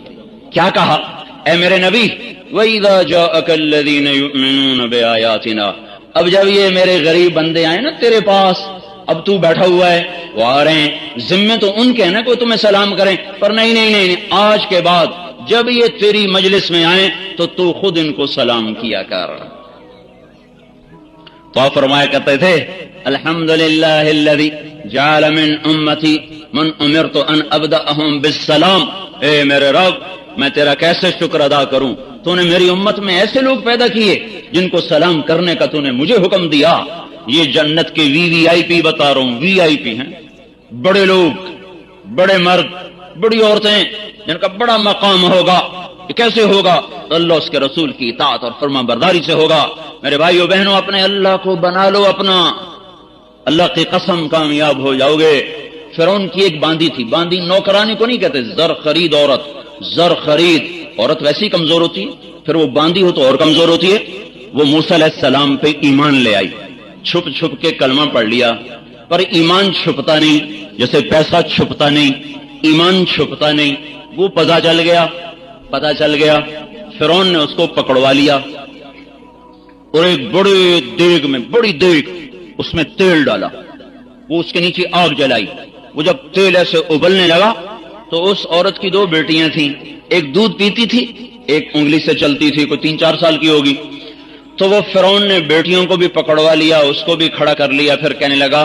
کیا کہا؟ اے میرے نبی وَإِذَا جَاءَكَ الَّذِينَ يُؤْمِنُونَ بِآيَاتِنَا، اب جب یہ میرے غریب بندے آئے نا تیرے پاس، اب تو بیٹھا ہوا ہے، وہ آ رہے ہیں، ذمے تو ان کے ہیں نا کوئی تمہیں سلام کریں، پر نہیں، آج کے بعد جب یہ تیری مجلس میں آئیں تو خود ان کو سلام کیا کر. تو آپ فرمایا کرتے تھے الحمدللہ الذی جعل من امتی من امرت ان ابدأہم بالسلام. اے میرے رب میں تیرا کیسے شکر ادا کروں، تو نے میری امت میں ایسے لوگ پیدا کیے جن کو سلام کرنے کا تو نے مجھے حکم دیا. یہ جنت کے وی آئی پی بتا رہا ہوں، وی آئی پی ہیں، بڑے لوگ، بڑے مرد، بڑی عورتیں جن کا بڑا مقام ہوگا. یہ کیسے ہوگا؟ اللہ اس کے رسول کی اطاعت اور فرما برداری سے ہوگا. میرے بھائیو بہنوں، اپنے اللہ کو بنا لو اپنا، اللہ کی قسم کامیاب ہو جاؤ گے. فرعون کی ایک باندی تھی، باندی نوکرانی کو نہیں کہتے، زر خرید عورت، زر خرید عورت ویسی کمزور ہوتی ہے، پھر وہ باندی ہو تو اور کمزور ہوتی ہے. وہ موسیٰ علیہ السلام پہ ایمان لے آئی، چھپ چھپ کے کلمہ پڑھ لیا، پر ایمان چھپتا نہیں، جیسے پیسہ چھپتا نہیں، ایمان چھپتا نہیں. وہ پتہ چل گیا فرعون نے اس کو پکڑوا لیا اور ایک بڑے دیگ میں، بڑی دیگ، اس میں تیل ڈالا، وہ اس کے نیچے آگ جلائی. وہ جب تیل ایسے ابلنے لگا تو اس عورت کی 2 بیٹیاں تھیں، ایک دودھ پیتی تھی، ایک انگلی سے چلتی تھی، کوئی 3-4 سال کی ہوگی. تو وہ فرعون نے بیٹیوں کو بھی پکڑوا لیا، اس کو بھی کھڑا کر لیا. پھر کہنے لگا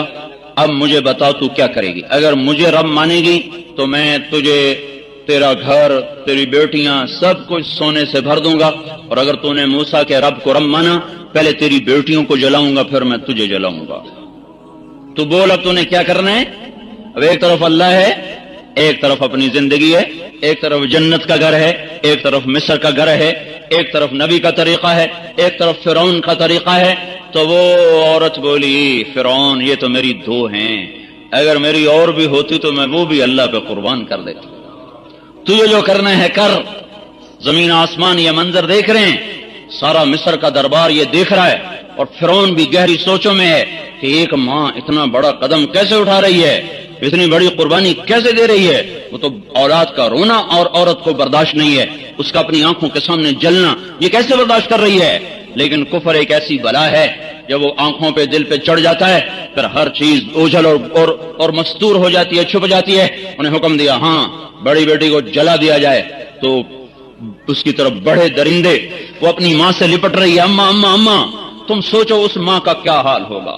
اب مجھے بتا تو کیا کرے گی، اگر مجھے رب مانے گی تو میں تجھے، تیرا گھر، تیری بیٹیاں، سب کچھ سونے سے بھر دوں گا، اور اگر تو نے موسیٰ کے رب کو رب مانا پہلے تیری بیٹیوں کو جلاؤں گا پھر میں تجھے جلاؤں گا. تو بول اب تو نے کیا کرنا ہے. اب ایک طرف اللہ ہے، ایک طرف اپنی زندگی ہے، ایک طرف جنت کا گھر ہے، ایک طرف مصر کا گھر ہے، ایک طرف نبی کا طریقہ ہے، ایک طرف فرعون کا طریقہ ہے. تو وہ عورت بولی فرعون یہ تو میری 2 ہیں، اگر میری اور بھی ہوتی تو میں وہ بھی اللہ پہ قربان کر دیتی. تجھے جو کرنا ہے کر. زمین آسمان یہ منظر دیکھ رہے ہیں، سارا مصر کا دربار یہ دیکھ رہا ہے، اور فرعون بھی گہری سوچوں میں ہے کہ ایک ماں اتنا بڑا قدم کیسے اٹھا رہی ہے، اتنی بڑی قربانی کیسے دے رہی ہے. وہ تو اولاد کا رونا اور عورت کو برداشت نہیں ہے، اس کا اپنی آنکھوں کے سامنے جلنا یہ کیسے برداشت کر رہی ہے. لیکن کفر ایک ایسی بلا ہے، جب وہ آنکھوں پہ دل پہ چڑھ جاتا ہے پھر ہر چیز اوجھل اور مستور ہو جاتی ہے، چھپ جاتی ہے. انہیں حکم دیا ہاں بڑی بیٹی کو جلا دیا جائے. تو اس کی طرف بڑے درندے، وہ اپنی ماں سے لپٹ رہی ہے، اماں اماں اماں. تم سوچو اس ماں کا کیا حال ہوگا،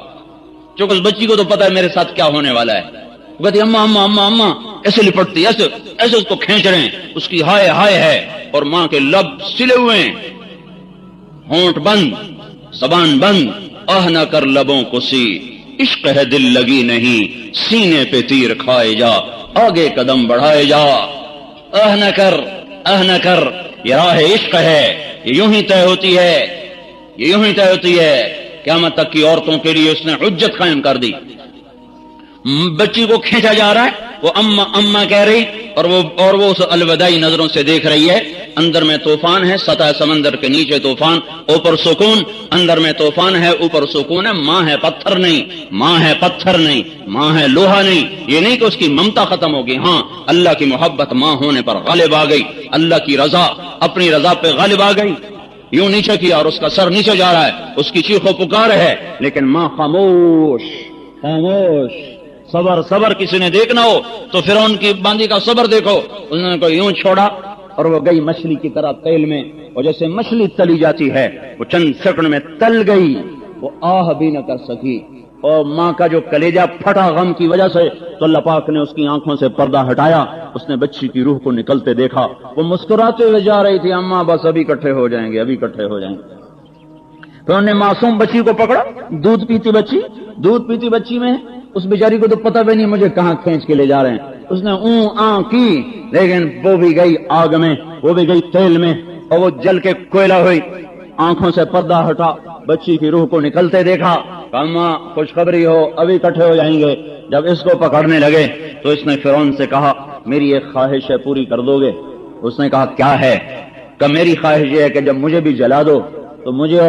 چونکہ اس بچی کو تو پتا ہے میرے ساتھ کیا ہونے والا ہے. وہ کہتی اما اما اما اما، ایسے لپٹتی، ایسے ایسے اس کو کھینچ رہے ہیں، اس کی ہائے ہائے ہے، اور ماں کے لب سلے ہوئے ہیں، ہونٹ بند، زبان بند، آہ نہ کر لبوں کو سی، عشق ہے دل لگی نہیں، سینے پہ تیر کھائے جا، آگے قدم بڑھائے جا، آہ نہ کر، آہ نہ کر، یہ راہ عشق ہے، یہ یوں ہی طے ہوتی ہے، یہ یوں ہی طے ہوتی ہے۔ قیامت تک کی عورتوں کے لیے اس نے حجت قائم کر دی۔ بچی کو کھینچا جا رہا ہے، وہ اما اما کہہ رہی، اور وہ اس الوداعی نظروں سے دیکھ رہی ہے۔ اندر میں طوفان ہے، سطح سمندر کے نیچے طوفان، اوپر سکون، اندر میں طوفان ہے، اوپر سکون ہے۔ ماں ہے پتھر نہیں، ماں ہے پتھر نہیں، ماں ہے لوہا نہیں۔ یہ نہیں کہ اس کی ممتا ختم ہوگی، ہاں اللہ کی محبت ماں ہونے پر غالب آ گئی، اللہ کی رضا اپنی رضا پہ غالب آ گئی۔ یوں نیچے کیا اور اس کا سر نیچے جا رہا ہے، اس کی چیخ و پکار ہے، لیکن ماں خاموش، خاموش۔ صبر صبر، کسی نے دیکھنا ہو تو فرعون کی باندی کا صبر دیکھو، اس نے کو یوں چھوڑا اور وہ گئی مچھلی کی طرح تیل میں، اور جیسے مچھلی تلی جاتی ہے وہ چند سیکنڈ میں تل گئی، وہ آہ بھی نہ کر سکی، اور ماں کا جو کلیجہ پھٹا غم کی وجہ سے، تو اللہ پاک نے اس کی آنکھوں سے پردہ ہٹایا، اس نے بچی کی روح کو نکلتے دیکھا، وہ مسکراتے ہوئے جا رہی تھی، اماں بس ابھی اکٹھے ہو جائیں گے، ابھی اکٹھے ہو جائیں گے۔ پھر انہوں نے معصوم بچی کو پکڑا، دودھ پیتی بچی میں اس بیچاری کو تو پتہ بھی نہیں مجھے کہاں کھینچ کے لے جا رہے ہیں، اس نے کی، لیکن وہ بھی گئی آگ میں، وہ بھی گئی تیل میں، اور وہ جل کے کوئلہ ہوئی۔ آنکھوں سے پردہ ہٹا، بچی کی روح کو نکلتے دیکھا، اماں خوشخبری ہو، ابھی اکٹھے ہو جائیں گے۔ جب اس کو پکڑنے لگے تو اس نے فرعون سے کہا میری ایک خواہش ہے، پوری کر دو گے؟ اس نے کہا کیا ہے؟ کہ میری خواہش یہ ہے کہ جب مجھے بھی جلا دو تو مجھے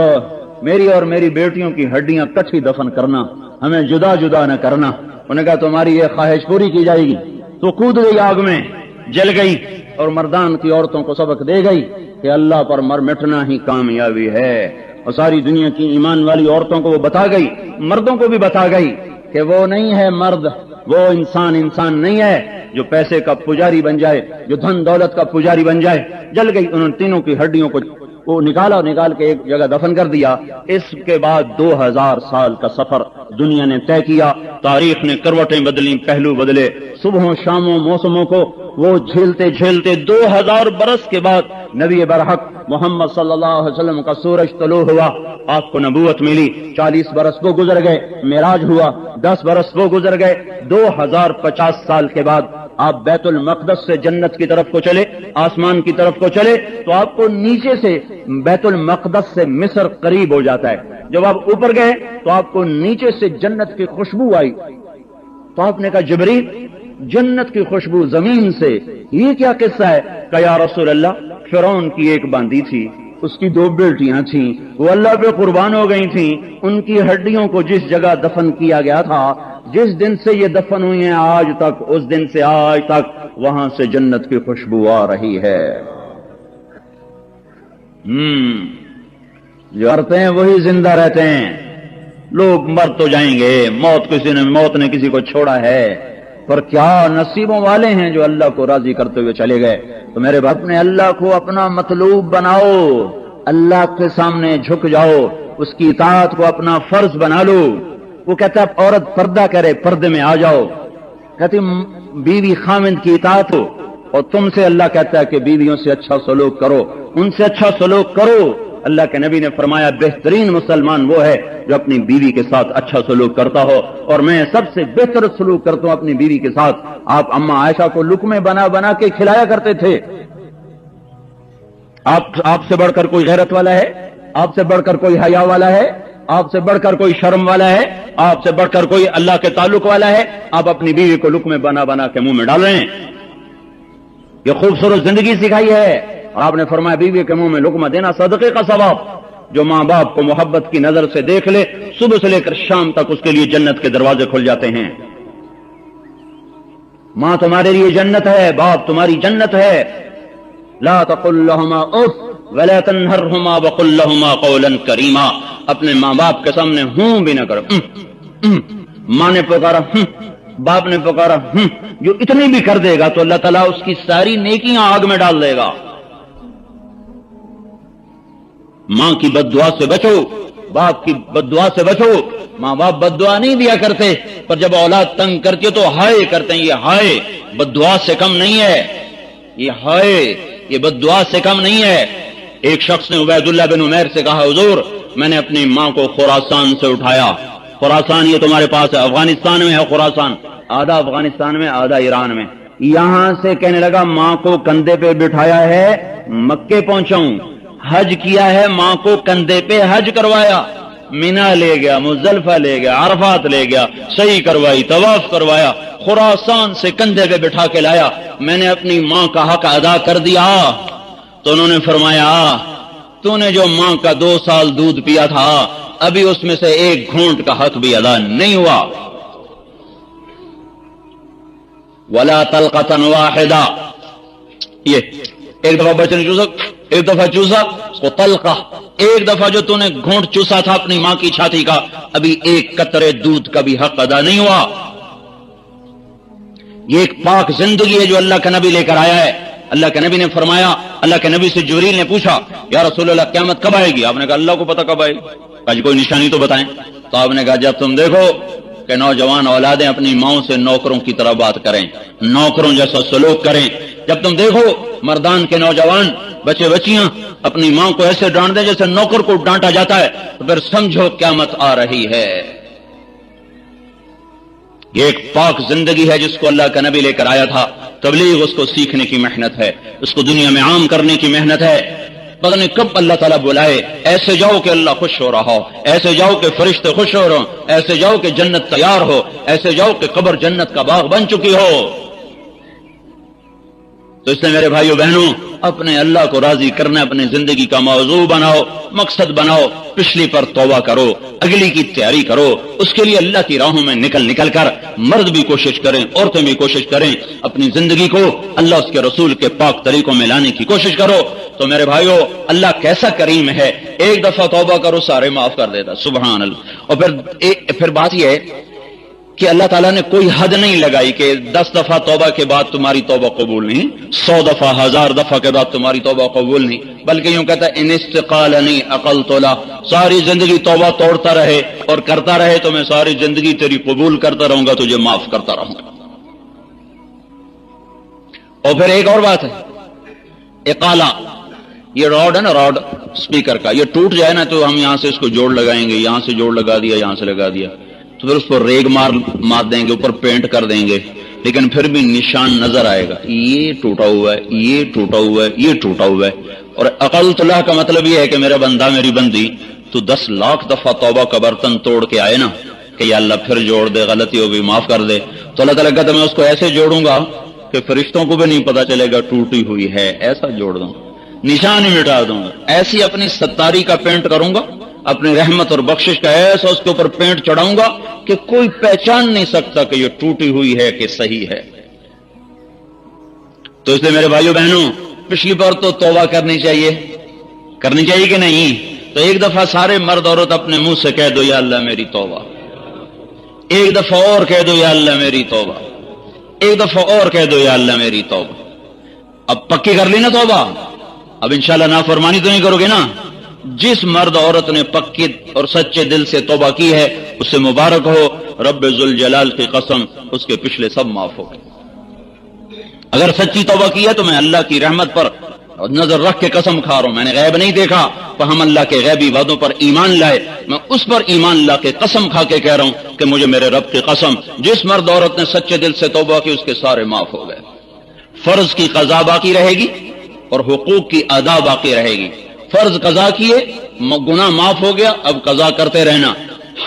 میری اور میری بیٹیوں کی ہڈیاں کٹھی دفن کرنا، ہمیں جدا جدا نہ کرنا۔ انہوں نے کہا تمہاری یہ خواہش پوری کی جائے گی۔ تو کود گئی آگ میں، جل گئی، اور مردان کی عورتوں کو سبق دے گئی کہ اللہ پر مر مٹنا ہی کامیابی ہے، اور ساری دنیا کی ایمان والی عورتوں کو وہ بتا گئی، مردوں کو بھی بتا گئی کہ وہ نہیں ہے مرد، وہ انسان نہیں ہے جو پیسے کا پجاری بن جائے، جو دھن دولت کا پجاری بن جائے۔ جل گئی، انہوں نے تینوں کی ہڈیوں کو وہ نکال کے ایک جگہ دفن کر دیا۔ اس کے بعد 2000 سال کا سفر دنیا نے طے کیا، تاریخ نے کروٹیں بدلی، پہلو بدلے، صبحوں شاموں موسموں کو وہ جھیلتے 2000 برس کے بعد نبی برحق محمد صلی اللہ علیہ وسلم کا سورج طلوع ہوا، آپ کو نبوت ملی، 40 برس وہ گزر گئے، معراج ہوا، 10 برس وہ گزر گئے، 2050 سال کے بعد آپ بیت المقدس سے جنت کی طرف کو چلے، آسمان کی طرف کو چلے، تو آپ کو نیچے سے بیت المقدس سے مصر قریب ہو جاتا ہے۔ جب آپ اوپر گئے تو آپ کو نیچے سے جنت کی خوشبو آئی، تو آپ نے کہا جبریل جنت کی خوشبو زمین سے، یہ کیا قصہ ہے؟ کہ یا رسول اللہ فرعون کی ایک باندی تھی، اس کی 2 بیٹیاں تھیں، وہ اللہ پہ قربان ہو گئی تھیں، ان کی ہڈیوں کو جس جگہ دفن کیا گیا تھا، جس دن سے یہ دفن ہوئی ہیں آج تک، اس دن سے آج تک وہاں سے جنت کی خوشبو آ رہی ہے۔ جو مرتے ہیں وہی زندہ رہتے ہیں، لوگ مر تو جائیں گے، موت نے کسی کو چھوڑا ہے، پر کیا نصیبوں والے ہیں جو اللہ کو راضی کرتے ہوئے چلے گئے۔ تو میرے باپ نے اللہ کو اپنا مطلوب بناؤ، اللہ کے سامنے جھک جاؤ، اس کی اطاعت کو اپنا فرض بنا لو۔ وہ کہتا ہے عورت پردہ کرے، پردے میں آ جاؤ، کہتی بیوی خاوند کی اطاعت ہو، اور تم سے اللہ کہتا ہے کہ بیویوں سے اچھا سلوک کرو، ان سے اچھا سلوک کرو۔ اللہ کے نبی نے فرمایا بہترین مسلمان وہ ہے جو اپنی بیوی کے ساتھ اچھا سلوک کرتا ہو، اور میں سب سے بہتر سلوک کرتا ہوں اپنی بیوی کے ساتھ۔ آپ اماں عائشہ کو لقمے بنا بنا کے کھلایا کرتے تھے۔ آپ سے بڑھ کر کوئی غیرت والا ہے؟ آپ سے بڑھ کر کوئی حیا والا ہے؟ آپ سے بڑھ کر کوئی شرم والا ہے؟ آپ سے بڑھ کر کوئی اللہ کے تعلق والا ہے؟ آپ اپنی بیوی کو لقمے بنا بنا کے منہ میں ڈال رہے ہیں۔ یہ خوبصورت زندگی سکھائی ہے، اور آپ نے فرمایا بیوی کے منہ میں لقمہ دینا صدقے کا ثواب۔ جو ماں باپ کو محبت کی نظر سے دیکھ لے، صبح سے لے کر شام تک اس کے لیے جنت کے دروازے کھل جاتے ہیں۔ ماں تمہارے لیے جنت ہے، باپ تمہاری جنت ہے۔ لا تقل لهما اف ولا تنهرهما وقل لهما قولا کریما۔ اپنے ماں باپ کے سامنے ہوں بھی نہ کرو۔ ماں نے پکارا، باپ نے پکارا، جو اتنی بھی کر دے گا تو اللہ تعالیٰ اس کی ساری نیکیاں آگ میں ڈال دے گا۔ ماں کی بد دعا سے بچو، باپ کی بددعا سے بچو. ماں باپ بددعا نہیں دیا کرتے، پر جب اولاد تنگ کرتی ہے تو ہائے کرتے ہیں. یہ ہائے بددعا سے کم نہیں ہے، یہ ہائے یہ بددعا سے کم نہیں ہے. ایک شخص نے عبید اللہ بن عمیر سے کہا حضور میں نے اپنی ماں کو خراسان سے اٹھایا. خراسان یہ تمہارے پاس ہے، افغانستان میں ہے خراسان، آدھا افغانستان میں آدھا ایران میں. یہاں سے کہنے لگا ماں کو کندھے پہ بٹھایا ہے مکے پہنچاؤں. حج کیا ہے، ماں کو کندھے پہ حج کروایا، مینا لے گیا، مزدلفہ لے گیا، عرفات لے گیا، صحیح کروائی، طواف کروایا، خراسان سے کندھے پہ بٹھا کے لایا. میں نے اپنی ماں کا حق ادا کر دیا. تو انہوں نے فرمایا تو نے جو ماں کا 2 سال دودھ پیا تھا ابھی اس میں سے ایک گھونٹ کا حق بھی ادا نہیں ہوا. ولا تلقۃ واحدہ، یہ ایک دفعہ بچن چوسا، ایک دفعہ چوسا اس کو تلقہ، ایک دفعہ جو تو نے گھونٹ چوسا تھا اپنی ماں کی چھاتی کا ابھی ایک قطرے دودھ کا بھی حق ادا نہیں ہوا. یہ ایک پاک زندگی ہے جو اللہ کا نبی لے کر آیا ہے. اللہ کے نبی نے فرمایا، اللہ کے نبی سے جبریل نے پوچھا یا رسول اللہ قیامت کب آئے گی؟ آپ نے کہا اللہ کو پتہ کب آئے گی. کہا کوئی نشانی تو بتائیں. تو آپ نے کہا جب تم دیکھو کہ نوجوان اولادیں اپنی ماؤں سے نوکروں کی طرح بات کریں، نوکروں جیسا سلوک کریں. جب تم دیکھو مردان کے نوجوان بچے بچیاں اپنی ماں کو ایسے ڈانٹ دیں جیسے نوکر کو ڈانٹا جاتا ہے تو پھر سمجھو قیامت آ رہی ہے. یہ ایک پاک زندگی ہے جس کو اللہ کا نبی لے کر آیا تھا. تبلیغ اس کو سیکھنے کی محنت ہے، اس کو دنیا میں عام کرنے کی محنت ہے. پتہ نہیں کب اللہ تعالیٰ بلائے. ایسے جاؤ کہ اللہ خوش ہو رہا ہو، ایسے جاؤ کہ فرشتے خوش ہو رہے ہوں، ایسے جاؤ کہ جنت تیار ہو، ایسے جاؤ کہ قبر جنت کا باغ بن چکی ہو. تو اس لیے میرے بھائیو بہنوں اپنے اللہ کو راضی کرنا اپنی زندگی کا موضوع بناؤ، مقصد بناؤ. پچھلی پر توبہ کرو، اگلی کی تیاری کرو. اس کے لیے اللہ کی راہوں میں نکل کر مرد بھی کوشش کریں، عورتیں بھی کوشش کریں، اپنی زندگی کو اللہ اس کے رسول کے پاک طریقوں میں لانے کی کوشش کرو. تو میرے بھائیو اللہ کیسا کریم ہے، ایک دفعہ توبہ کرو سارے معاف کر دیتا. سبحان اللہ. اور پھر بات یہ ہے کہ اللہ تعالیٰ نے کوئی حد نہیں لگائی کہ 10 دفعہ توبہ کے بعد تمہاری توبہ قبول نہیں، 100 دفعہ 1000 دفعہ کے بعد تمہاری توبہ قبول نہیں، بلکہ یوں کہتا ہے ان استقالنی عقلت لا، ساری زندگی توبہ توڑتا رہے اور کرتا رہے تو میں ساری زندگی تیری قبول کرتا رہوں گا، تجھے معاف کرتا رہوں گا. اور پھر ایک اور بات ہے، اقالہ، یہ راڈ ہے نا، راڈ اسپیکر کا، یہ ٹوٹ جائے نا تو ہم یہاں سے اس کو جوڑ لگائیں گے، یہاں سے جوڑ لگا دیا، یہاں سے لگا دیا تو پھر اس کو ریگ مار دیں گے، اوپر پینٹ کر دیں گے، لیکن پھر بھی نشان نظر آئے گا، یہ ٹوٹا ہوا ہے، یہ ٹوٹا ہوا ہے، یہ ٹوٹا ہوا ہے. اور عقلت اللہ کا مطلب یہ ہے کہ میرا بندہ میری بندی تو 10 لاکھ دفعہ توبہ کا برتن توڑ کے آئے نا کہ یا اللہ پھر جوڑ دے، غلطی ہو بھی معاف کر دے، تو اللہ تعالیٰ کہتا ہے میں اس کو ایسے جوڑوں گا کہ فرشتوں کو بھی نہیں پتا چلے گا ٹوٹی ہوئی ہے. ایسا جوڑ دوں، نشان ہی مٹا دوں گا. ایسی اپنی ستاری کا پینٹ کروں گا، اپنی رحمت اور بخشش کا ایسا اس کے اوپر پینٹ چڑھاؤں گا کہ کوئی پہچان نہیں سکتا کہ یہ ٹوٹی ہوئی ہے کہ صحیح ہے. تو اس لیے میرے بھائیو بہنوں پچھلی بار تو توبہ کرنی چاہیے کہ نہیں؟ تو ایک دفعہ سارے مرد عورت اپنے منہ سے کہہ دو یا اللہ میری توبہ، ایک دفعہ اور کہہ دو یا اللہ میری توبہ، ایک دفعہ اور کہہ دو یا اللہ میری توبہ. اب پکی کر لی نا توبہ، اب انشاءاللہ نافرمانی تو نہیں کرو گے نا. جس مرد عورت نے پکی اور سچے دل سے توبہ کی ہے اسے مبارک ہو، رب ذوالجلال کی قسم اس کے پچھلے سب معاف ہو گئے. اگر سچی توبہ کی ہے تو میں اللہ کی رحمت پر نظر رکھ کے قسم کھا رہا ہوں، میں نے غیب نہیں دیکھا تو ہم اللہ کے غیبی وعدوں پر ایمان لائے، میں اس پر ایمان لا کے قسم کھا کے کہہ رہا ہوں کہ مجھے میرے رب کی قسم جس مرد عورت نے سچے دل سے توبہ کی اس کے سارے معاف ہو گئے. فرض کی قضا باقی رہے گی اور حقوق کی ادا باقی رہے گی. فرض قضا کیے، گناہ معاف ہو گیا، اب قضا کرتے رہنا.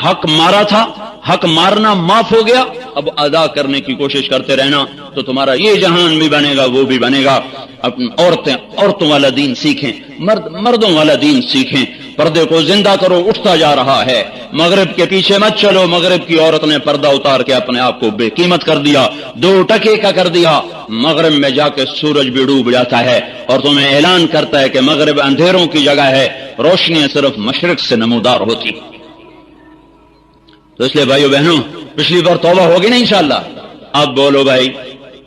حق مارا تھا، حق مارنا معاف ہو گیا، اب ادا کرنے کی کوشش کرتے رہنا تو تمہارا یہ جہان بھی بنے گا، وہ بھی بنے گا. عورتوں والا دین سیکھیں، مردوں والا دین سیکھیں. پردے کو زندہ کرو، اٹھتا جا رہا ہے. مغرب کے پیچھے مت چلو، مغرب کی عورت نے پردہ اتار کے اپنے آپ کو بے قیمت کر دیا، 2 ٹکے کا کر دیا. مغرب میں جا کے سورج بھی ڈوب جاتا ہے اور تمہیں اعلان کرتا ہے کہ مغرب اندھیروں کی جگہ ہے، روشنیاں صرف مشرق سے نمودار ہوتی. تو اس لیے بھائیو بہنوں پچھلی بار توبہ ہوگی نا انشاءاللہ. اب بولو بھائی،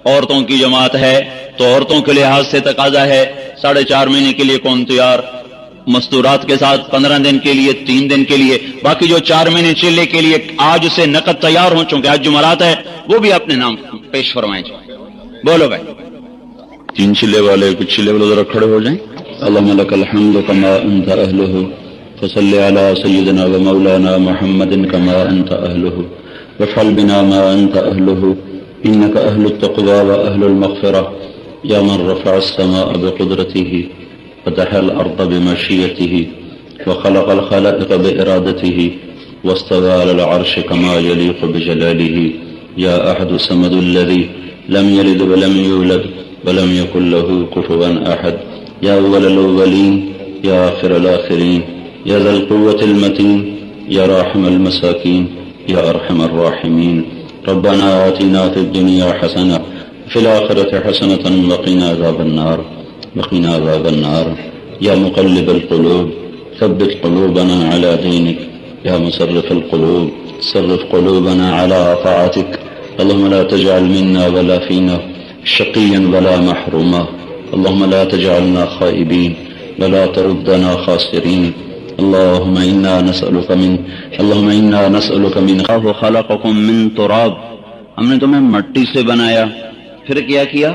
عورتوں کی جماعت ہے تو عورتوں کے لحاظ سے تقاضا ہے 4.5 مہینے کے لیے کون تیار؟ مستورات کے ساتھ 15 دن کے لیے، 3 دن کے لیے، باقی جو 4 مہینے چلے کے لیے آج سے نقد تیار ہوں، چونکہ آج جمعرات ہے، وہ بھی اپنے نام پیش فرمائیں جائیں. بولو بھائی. 3 چلے والے، کچھ چلے والے ذرا کھڑے ہو جائیں. اللهم لك الحمد كما انت اهله فصل على سيدنا ومولانا محمد كما انت اهله وافعل بنا ما انت اهله انك اهل التقوى واهل المغفرة يا من رفع السماء بقدرته فتح الارض بمشيئته وخلق الخلائق بارادته واستوى على العرش كما يليق بجلاله يا احد الصمد الذي لم يلد ولم يولد ولم يكن له كفوا احد يا أول الأولين يا آخر الآخرين يا ذا القوة المتين يا راحم المساكين يا أرحم الراحمين ربنا آتنا في الدنيا حسنة في الآخرة حسنة وقنا عذاب النار وقنا عذاب النار يا مقلب القلوب ثبت قلوبنا على دينك يا مصرف القلوب صرف قلوبنا على طاعتك اللهم لا تجعل منا ولا فينا شقيا ولا محروما اللهم لا تجعلنا خائبين ولا تردنا خاسرين اللهم إنا نسألك من خلقكم من تراب. ہم نے تمہیں مٹی سے بنایا، پھر کیا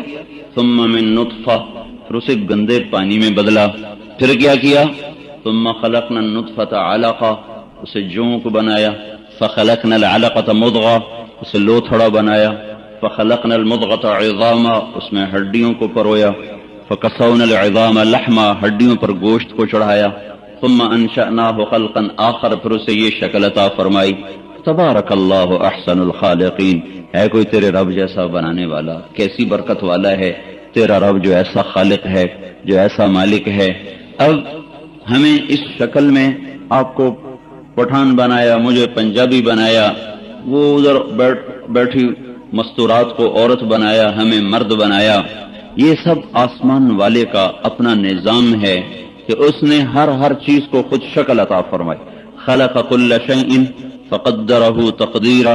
ثم من نطفہ، پھر اسے گندے پانی میں بدلا، پھر کیا ثم خلقنا النطفة علقہ، اسے جونک بنایا، فخلقنا العلقة مضغہ، اسے لوتھڑا بنایا، فخلقنا المضغة عظاما، اس میں ہڈیوں کو پرویا، فکسونا العظام لحما، ہڈیوں پر گوشت کو چڑھایا، ثم انشأناه خلقا آخر، پھر اسے یہ شکل عطا فرمائی. تبارک اللہ احسن الخالقین، ہے کوئی تیرے رب جیسا بنانے والا؟ کیسی برکت والا ہے تیرا رب جو ایسا خالق ہے، جو ایسا مالک ہے. اب ہمیں اس شکل میں آپ کو پٹھان بنایا، مجھے پنجابی بنایا، وہ ادھر بیٹھی مستورات کو عورت بنایا، ہمیں مرد بنایا. یہ سب آسمان والے کا اپنا نظام ہے کہ اس نے ہر چیز کو خود شکل عطا فرمائی. خلق كل شيء فقدره تقديرا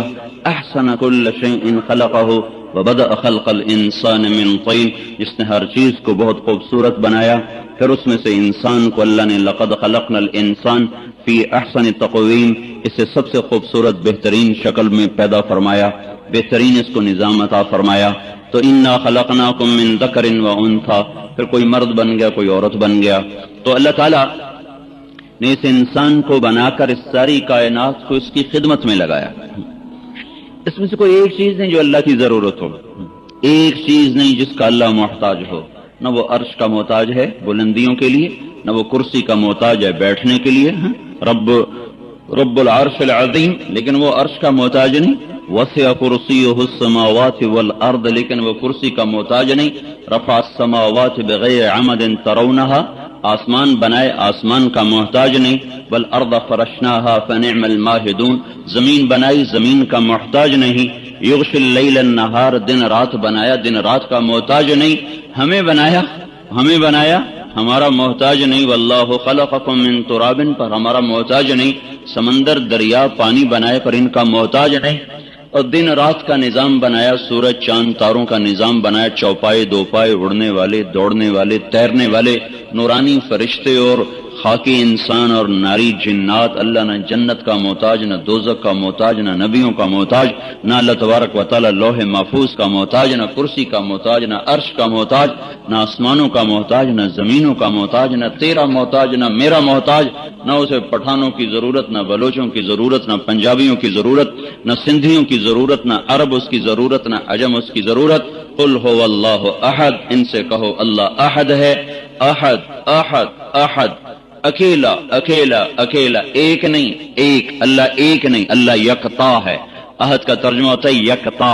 احسن كل شيء خلقه وبدأ خلق الانسان من طين، جس نے ہر چیز کو بہت خوبصورت بنایا، پھر اس میں سے انسان کو اللہ نے لقد خلقنا الانسان فی احسن تقویم، اسے سب سے خوبصورت بہترین شکل میں پیدا فرمایا، بہترین اس کو نظام عطا فرمایا. تو انا خلقناکم من ذکر و انثی، پھر کوئی مرد بن گیا، کوئی عورت بن گیا. تو اللہ تعالیٰ نے اس انسان کو بنا کر اس ساری کائنات کو اس کی خدمت میں لگایا. اس میں سے کوئی ایک چیز نہیں جو اللہ کی ضرورت ہو، ایک چیز نہیں جس کا اللہ محتاج ہو. نہ وہ عرش کا محتاج ہے بلندیوں کے لیے، نہ وہ کرسی کا محتاج ہے بیٹھنے کے لیے، رب العرش العظیم، لیکن وہ عرش کا محتاج نہیں. وسع کرسیہ السماوات والارض، لیکن وہ کرسی کا محتاج نہیں. رفع السماوات بغیر عمد ترونہا، آسمان بنائے آسمان کا محتاج نہیں. والارض فرشناها فنعم الماہدون، زمین بنائی زمین کا محتاج نہیں. یغشی اللیل النہار، دن رات بنایا دن رات کا محتاج نہیں. ہمیں بنایا ہمارا محتاج نہیں. واللہ خلقکم من تراب، پر ہمارا محتاج نہیں. سمندر دریا پانی بنائے پر ان کا محتاج نہیں. اور دن رات کا نظام بنایا، سورج چاند تاروں کا نظام بنایا، چوپائے دو پائے، اڑنے والے دوڑنے والے تیرنے والے نورانی فرشتے اور خاکی انسان اور ناری جنات. اللہ نہ جنت کا محتاج، نہ دوزخ کا محتاج، نہ نبیوں کا محتاج، نہ اللہ تبارک و تعالی لوح محفوظ کا محتاج، نہ کرسی کا محتاج، نہ عرش کا محتاج، نہ آسمانوں کا محتاج، نہ زمینوں کا محتاج، نہ تیرا محتاج، نہ میرا محتاج. نہ اسے پٹھانوں کی ضرورت، نہ بلوچوں کی ضرورت، نہ پنجابیوں کی ضرورت، نہ سندھیوں کی ضرورت، نہ عرب اس کی ضرورت، نہ عجم اس کی ضرورت. قل هو اللہ احد، ان سے کہو اللہ احد ہے. احد احد احد، اکیلا اکیلا اکیلا، ایک نہیں ایک. اللہ ایک نہیں، اللہ یکتا ہے. احد کا ترجمہ ہوتا ہے یکتا.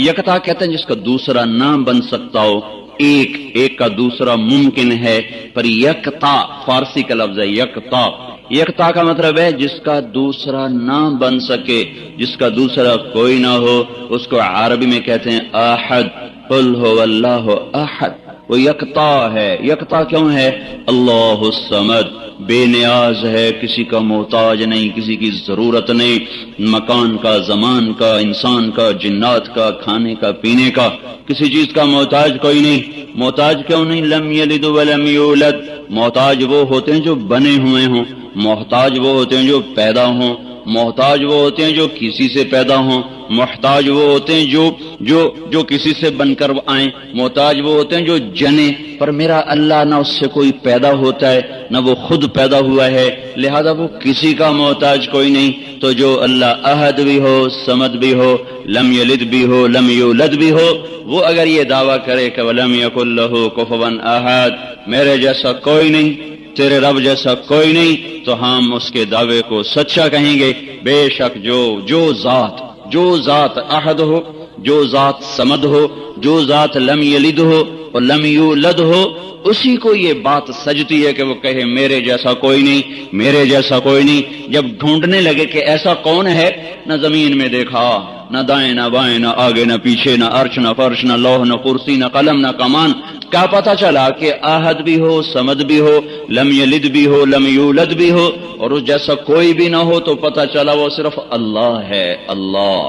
یکتا کہتے ہیں جس کا دوسرا نام بن سکتا ہو. ایک کا دوسرا ممکن ہے، پر یکتا فارسی کا لفظ ہے یکتا. یکتا کا مطلب ہے جس کا دوسرا نہ بن سکے، جس کا دوسرا کوئی نہ ہو، اس کو عربی میں کہتے ہیں احد. قل هو اللہ احد، وہ یکتا ہے. یکتا کیوں ہے؟ اللہ الصمد، بے نیاز ہے، کسی کا محتاج نہیں، کسی کی ضرورت نہیں، مکان کا، زمان کا، انسان کا، جنات کا، کھانے کا، پینے کا، کسی چیز کا محتاج کوئی نہیں۔ محتاج کیوں نہیں؟ لم یلد ولم یولد۔ محتاج وہ ہوتے ہیں جو بنے ہوئے ہوں، محتاج وہ ہوتے ہیں جو پیدا ہوں، محتاج وہ ہوتے ہیں جو کسی سے پیدا ہوں، محتاج وہ ہوتے ہیں جو کسی سے بن کر آئیں، محتاج وہ ہوتے ہیں جو جنے۔ پر میرا اللہ نہ اس سے کوئی پیدا ہوتا ہے نہ وہ خود پیدا ہوا ہے، لہذا وہ کسی کا محتاج کوئی نہیں۔ تو جو اللہ احد بھی ہو، صمد بھی ہو، لم یلد بھی ہو، لم یولد بھی ہو، وہ اگر یہ دعویٰ کرے کہ وَلَمْ يَكُنْ لَهُ كُفُوًا أَحَدٌ، میرے جیسا کوئی نہیں، تیرے رب جیسا کوئی نہیں، تو ہم اس کے دعوے کو سچا کہیں گے۔ بے شک جو ذات احد ہو، جو ذات صمد ہو، جو ذات لم یلد ہو اور لم یولد ہو، اسی کو یہ بات سجتی ہے کہ وہ کہے میرے جیسا کوئی نہیں، میرے جیسا کوئی نہیں۔ جب ڈھونڈنے لگے کہ ایسا کون ہے، نہ زمین میں دیکھا، نہ دائیں نہ بائیں، نہ آگے نہ پیچھے، نہ عرش نہ فرش، نہ لوح نہ کرسی، نہ قلم نہ کمان، کیا پتہ چلا کہ احد بھی ہو، صمد بھی ہو، لم یلد بھی ہو، لم یولد بھی ہو، اور اس جیسا کوئی بھی نہ ہو، تو پتہ چلا وہ صرف اللہ ہے۔ اللہ،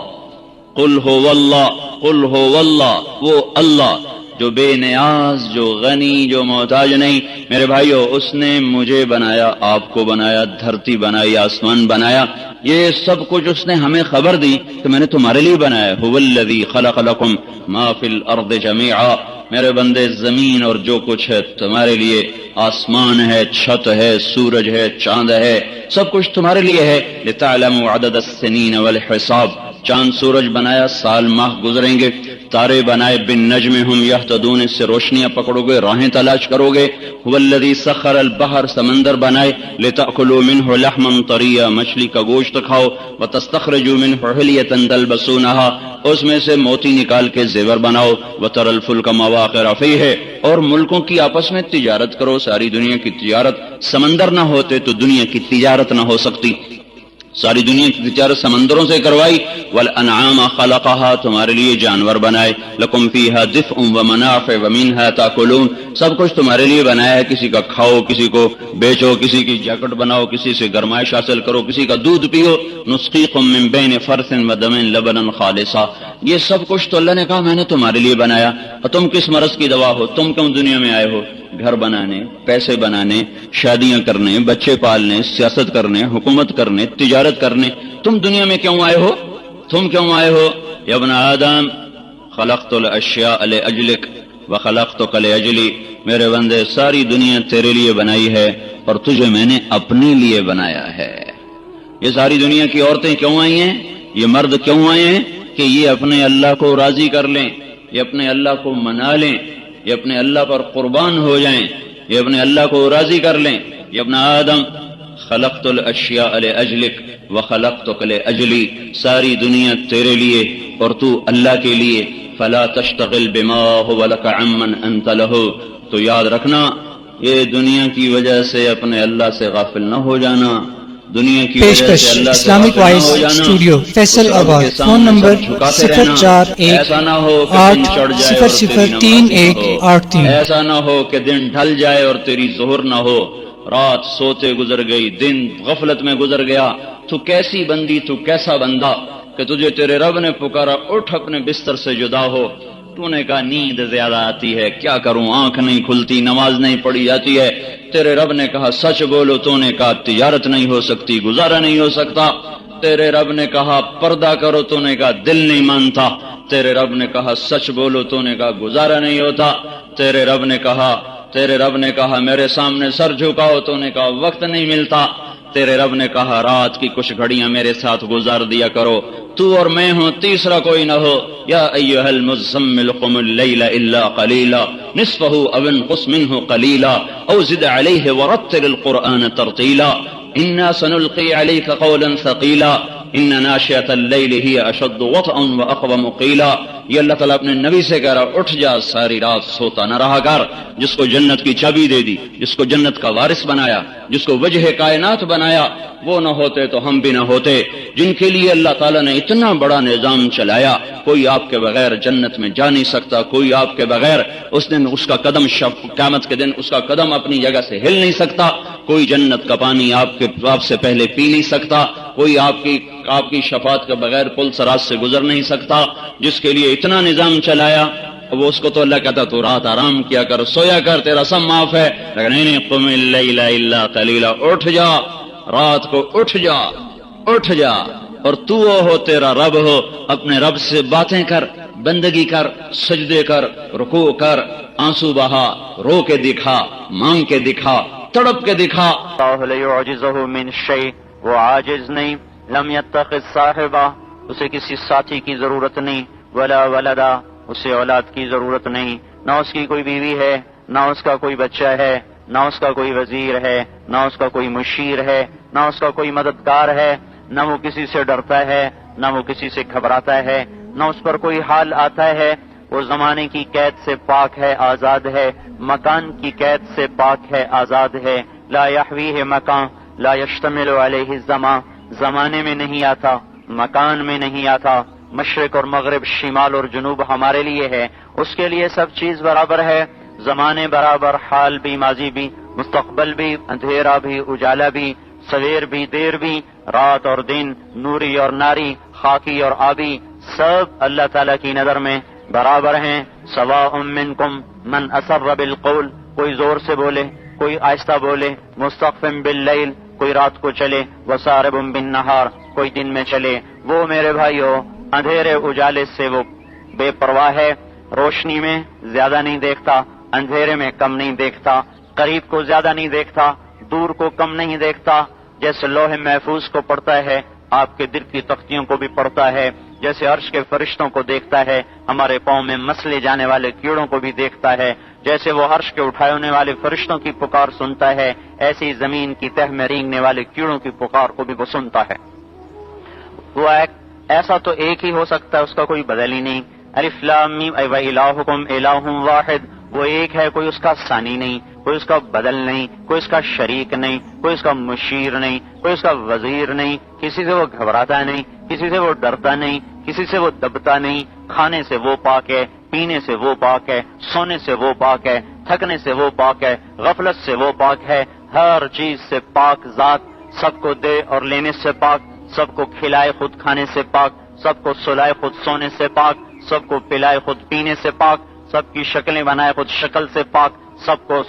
قل ہو واللہ، قل ہو واللہ، وہ اللہ جو بے نیاز، جو غنی، جو محتاج نہیں۔ میرے بھائیو، اس نے مجھے بنایا، آپ کو بنایا، دھرتی بنائی، آسمان بنایا، یہ سب کچھ اس نے ہمیں خبر دی کہ میں نے تمہارے لیے بنایا۔ هو الذی خلق لکم ما فی الارض جمیعا، میرے بندے زمین اور جو کچھ ہے تمہارے لیے، آسمان ہے، چھت ہے، سورج ہے، چاند ہے، سب کچھ تمہارے لیے ہے۔ لتعلموا عدد السنین والحساب، چاند سورج بنایا، سال ماہ گزریں گے، تارے بنائے، بالنجم ہم یہتدون، اس سے روشنیاں پکڑو گے، راہیں تلاش کرو گے۔ هو الذی سخر البحر، سمندر بنائے، لتأکلوا منہ لحما طریا، مچھلی کا گوشت کھاؤ، وتستخرجوا منہ حلیۃ تلبسونہا، اس میں سے موتی نکال کے زیور بناؤ، وتری الفلک مواخر فیہ، اور ملکوں کی آپس میں تجارت کرو، ساری دنیا کی تجارت۔ سمندر نہ ہوتے تو دنیا کی تجارت نہ ہو سکتی، ساری دنیا کی تجارت سمندروں سے کروائی۔ والانعام خلقها، تمہارے لیے جانور بنائے، لکم فیہا دفء ومنافع ومنہا تاکلون، سب کچھ تمہارے لیے بنایا ہے، کسی کا کھاؤ، کسی کو بیچو، کسی کی جیکٹ بناؤ، کسی سے گرمائش حاصل کرو، کسی کا دودھ پیو۔ نسقیکم من بین فرث ودم لبنا خالصا، یہ سب کچھ تو اللہ نے کہا میں نے تمہارے لیے بنایا۔ اور تم کس مرض کی دوا ہو؟ تم کیوں دنیا میں آئے ہو؟ گھر بنانے، پیسے بنانے، شادیاں کرنے، بچے پالنے، سیاست کرنے، حکومت کرنے، تجارت کرنے۔ تم دنیا میں کیوں آئے ہو؟ تم کیوں آئے ہو؟ یا ابن آدم خلقت الاشیاء لاجلک وخلقتک لاجلی، میرے بندے ساری دنیا تیرے لیے بنائی ہے اور تجھے میں نے اپنے لیے بنایا ہے۔ یہ ساری دنیا کی عورتیں کیوں آئی ہیں؟ یہ مرد کیوں آئے ہیں؟ کہ یہ اپنے اللہ کو راضی کر لیں، یہ اپنے اللہ کو منا لیں، یہ اپنے اللہ پر قربان ہو جائیں، یہ اپنے اللہ کو راضی کر لیں۔ یہ ابن آدم خلقت الاشیاء لاجلک وخلقتک لاجلی، ساری دنیا تیرے لیے اور تو اللہ کے لیے۔ فلا تشتغل بما هو لك عمن انت له، تو یاد رکھنا یہ دنیا کی وجہ سے اپنے اللہ سے غافل نہ ہو جانا، دنیا کی وجہ پیشکش سے اللہ سے اسلامک غافل نہ وائس ہو جانا۔ اسٹوڈیو فیصل آباد، فون نمبر 041 ایسا نہ ہو کہ دن چڑھ جائے اور تیری نماز نہ ہو، 003183۔ ایسا نہ ہو کہ دن ڈھل جائے اور تیری ظہر نہ ہو، رات سوتے گزر گئی، دن غفلت میں گزر گیا۔ تو کیسی بندی، تو کیسا بندہ کہ تجھے تیرے رب نے پکارا اٹھ اپنے بستر سے جدا ہو، تو نے کہا نیند زیادہ آتی ہے، کیا کروں، آنکھ نہیں کھلتی، نماز نہیں پڑھی جاتی ہے۔ تیرے رب نے کہا سچ بولو، تو نے کہا تجارت نہیں ہو سکتی، گزارا نہیں ہو سکتا۔ تیرے رب نے کہا پردہ کرو، تو نے کہا دل نہیں مانتا۔ تیرے رب نے کہا سچ بولو، تو نے کہا گزارا نہیں ہوتا۔ تیرے رب نے کہا میرے سامنے سر جھکاؤ، تو نے کہا وقت نہیں ملتا۔ تیرے رب نے کہا رات کی کچھ گھڑیاں میرے ساتھ گزار دیا کرو، تو اور میں ہوں، تیسرا کوئی نہ ہو۔ یا ایھا المزمل قم اللیل الا قلیلا نصفہ او انقص منہ قلیلا او زد علیہ ورتل القرآن ترتیلا انا سنلقی علیک قولا ثقیلا ان ناشئۃ اللیل ہی اشد وطئا واقوم قیلا۔ یہ اللہ تعالیٰ اپنے نبی سے کہہ رہا اٹھ جا، ساری رات سوتا نہ رہا کر۔ جس کو جنت کی چابی دے دی، جس کو جنت کا وارث بنایا، جس کو وجہ کائنات بنایا، وہ نہ ہوتے تو ہم بھی نہ ہوتے۔ جن کے لیے اللہ تعالیٰ نے اتنا بڑا نظام چلایا، کوئی آپ کے بغیر جنت میں جا نہیں سکتا، کوئی آپ کے بغیر اس دن اس کا قدم قیامت کے دن اس کا قدم اپنی جگہ سے ہل نہیں سکتا۔ کوئی جنت کا پانی آپ سے پہلے پی نہیں سکتا، کوئی آپ کی شفاعت کے بغیر پل سراج سے گزر نہیں سکتا. جس کے لیے اتنا نظام چلایا، وہ اس کو تو اللہ کہتا تو رات آرام کیا کر، سویا کر، تیرا سب معاف ہے. لیکن نہیں، قم اللیل الا قلیلا، اٹھ جا، رات کو اٹھ جا اور تو ہو، تیرا رب ہو، اپنے رب سے باتیں کر، بندگی کر، سجدے کر، رکوع کر، آنسو بہا، رو کے دکھا، مانگ کے دکھا، تڑپ کے دکھا. اللہ لا يعجزه من شيء، وہ عاجز نہیں. لم يتخذ صاحبہ، اسے کسی ساتھی کی ضرورت نہیں. ولا ولدا، اسے اولاد کی ضرورت نہیں. نہ اس کی کوئی بیوی ہے، نہ اس کا کوئی بچہ ہے، نہ اس کا کوئی وزیر ہے، نہ اس کا کوئی مشیر ہے، نہ اس کا کوئی مددگار ہے. نہ وہ کسی سے ڈرتا ہے، نہ وہ کسی سے گھبراتا ہے، نہ اس پر کوئی حال آتا ہے. وہ زمانے کی قید سے پاک ہے، آزاد ہے. مکان کی قید سے پاک ہے، آزاد ہے. لا یحویہ مکان، لا یشتمل علیہ الزمان، زمانے میں نہیں آتا، مکان میں نہیں آتا. مشرق اور مغرب، شمال اور جنوب ہمارے لیے ہے، اس کے لیے سب چیز برابر ہے. زمانے برابر، حال بھی، ماضی بھی، مستقبل بھی، اندھیرا بھی، اجالا بھی، سویر بھی، دیر بھی، رات اور دن، نوری اور ناری، خاکی اور آبی، سب اللہ تعالیٰ کی نظر میں برابر ہیں. سواء منکم من اسر بالقول، کوئی زور سے بولے، کوئی آہستہ بولے. مستخفٍ باللیل، کوئی رات کو چلے. وسارب بالنہار، کوئی دن میں چلے. وہ میرے بھائیو اندھیرے اجالے سے وہ بے پرواہ ہے. روشنی میں زیادہ نہیں دیکھتا، اندھیرے میں کم نہیں دیکھتا. قریب کو زیادہ نہیں دیکھتا، دور کو کم نہیں دیکھتا. جیسے لوح محفوظ کو پڑھتا ہے، آپ کے دل کی تختیوں کو بھی پڑھتا ہے. جیسے عرش کے فرشتوں کو دیکھتا ہے، ہمارے پاؤں میں مسلے جانے والے کیڑوں کو بھی دیکھتا ہے. جیسے وہ عرش کے اٹھائے ہونے والے فرشتوں کی پکار سنتا ہے، ایسی زمین کی تہ میں رینگنے والے کیڑوں کی پکار کو بھی وہ سنتا ہے. وہ ایسا تو ایک ہی ہو سکتا ہے، اس کا کوئی بدل ہی نہیں. الف لام میم وَإِلَٰهُكُمْ إِلَٰهٌ وَاحِدٌ، وہ ایک ہے، کوئی اس کا ثانی نہیں، کوئی اس کا بدل نہیں، کوئی اس کا شریک نہیں، کوئی اس کا مشیر نہیں، کوئی اس کا وزیر نہیں. کسی سے وہ گھبراتا نہیں، کسی سے وہ ڈرتا نہیں، کسی سے وہ دبتا نہیں. کھانے سے وہ پاک ہے، پینے سے وہ پاک ہے، سونے سے وہ پاک ہے، تھکنے سے وہ پاک ہے، غفلت سے وہ پاک ہے. ہر چیز سے پاک ذات، سب کو دے اور لینے سے پاک، سب کو کھلائے خود کھانے سے پاک، سب کو سلائے خود سونے سے پاک، سب کو پلائے خود پینے سے پاک، سب کی شکلیں بنائے خود شکل سے پاک،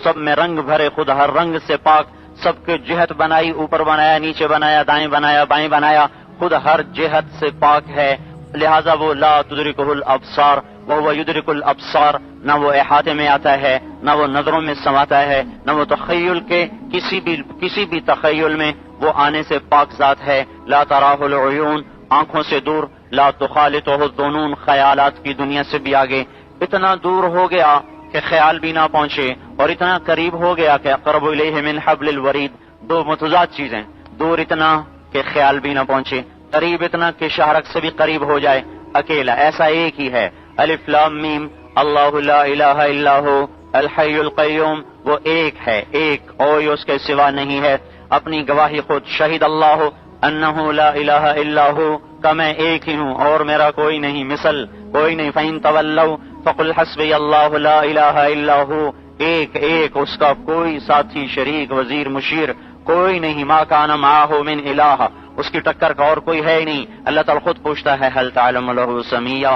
سب میں رنگ بھرے خود ہر رنگ سے پاک، سب کے جہت بنائی، اوپر بنایا، نیچے بنایا، دائیں بنایا، بائیں بنایا، خود ہر جہت سے پاک ہے. لہذا وہ لا تدرکہ الابصار وہو یدرک الابصار، نہ وہ احاطے میں آتا ہے، نہ وہ نظروں میں سماتا ہے، نہ وہ تخیل کے کسی بھی تخیل میں وہ آنے سے پاک ذات ہے. لا تراہ العیون، آنکھوں سے دور. لا تخالطہ الظنون، خیالات کی دنیا سے بھی آگے. اتنا دور ہو گیا کہ خیال بھی نہ پہنچے، اور اتنا قریب ہو گیا کہ اقرب الیہ من حبل الورید. دو متضاد چیزیں، دور اتنا کہ خیال بھی نہ پہنچے، قریب اتنا کہ شہرک سے بھی قریب ہو جائے. اکیلا، ایسا ایک ہی ہے. الف لام میم، اللہ لا الہ الا ہو الحی القیوم، وہ ایک ہے، ایک، اور اس کے سوا نہیں ہے. اپنی گواہی خود شہید اللہ انہ لا الہ الا ہو، کہ میں ایک ہی ہوں اور میرا کوئی نہیں، مثل کوئی نہیں. فإن تولوا فقل حسبی اللہ لا الہ الا ہو، ایک، اس کا کوئی ساتھی، شریک، وزیر، مشیر کوئی نہیں. ما کان معہ من الہ، اس کی ٹکر کا اور کوئی ہے ہی نہیں. اللہ تعالیٰ خود پوچھتا ہے هل تعلم له سمیہ،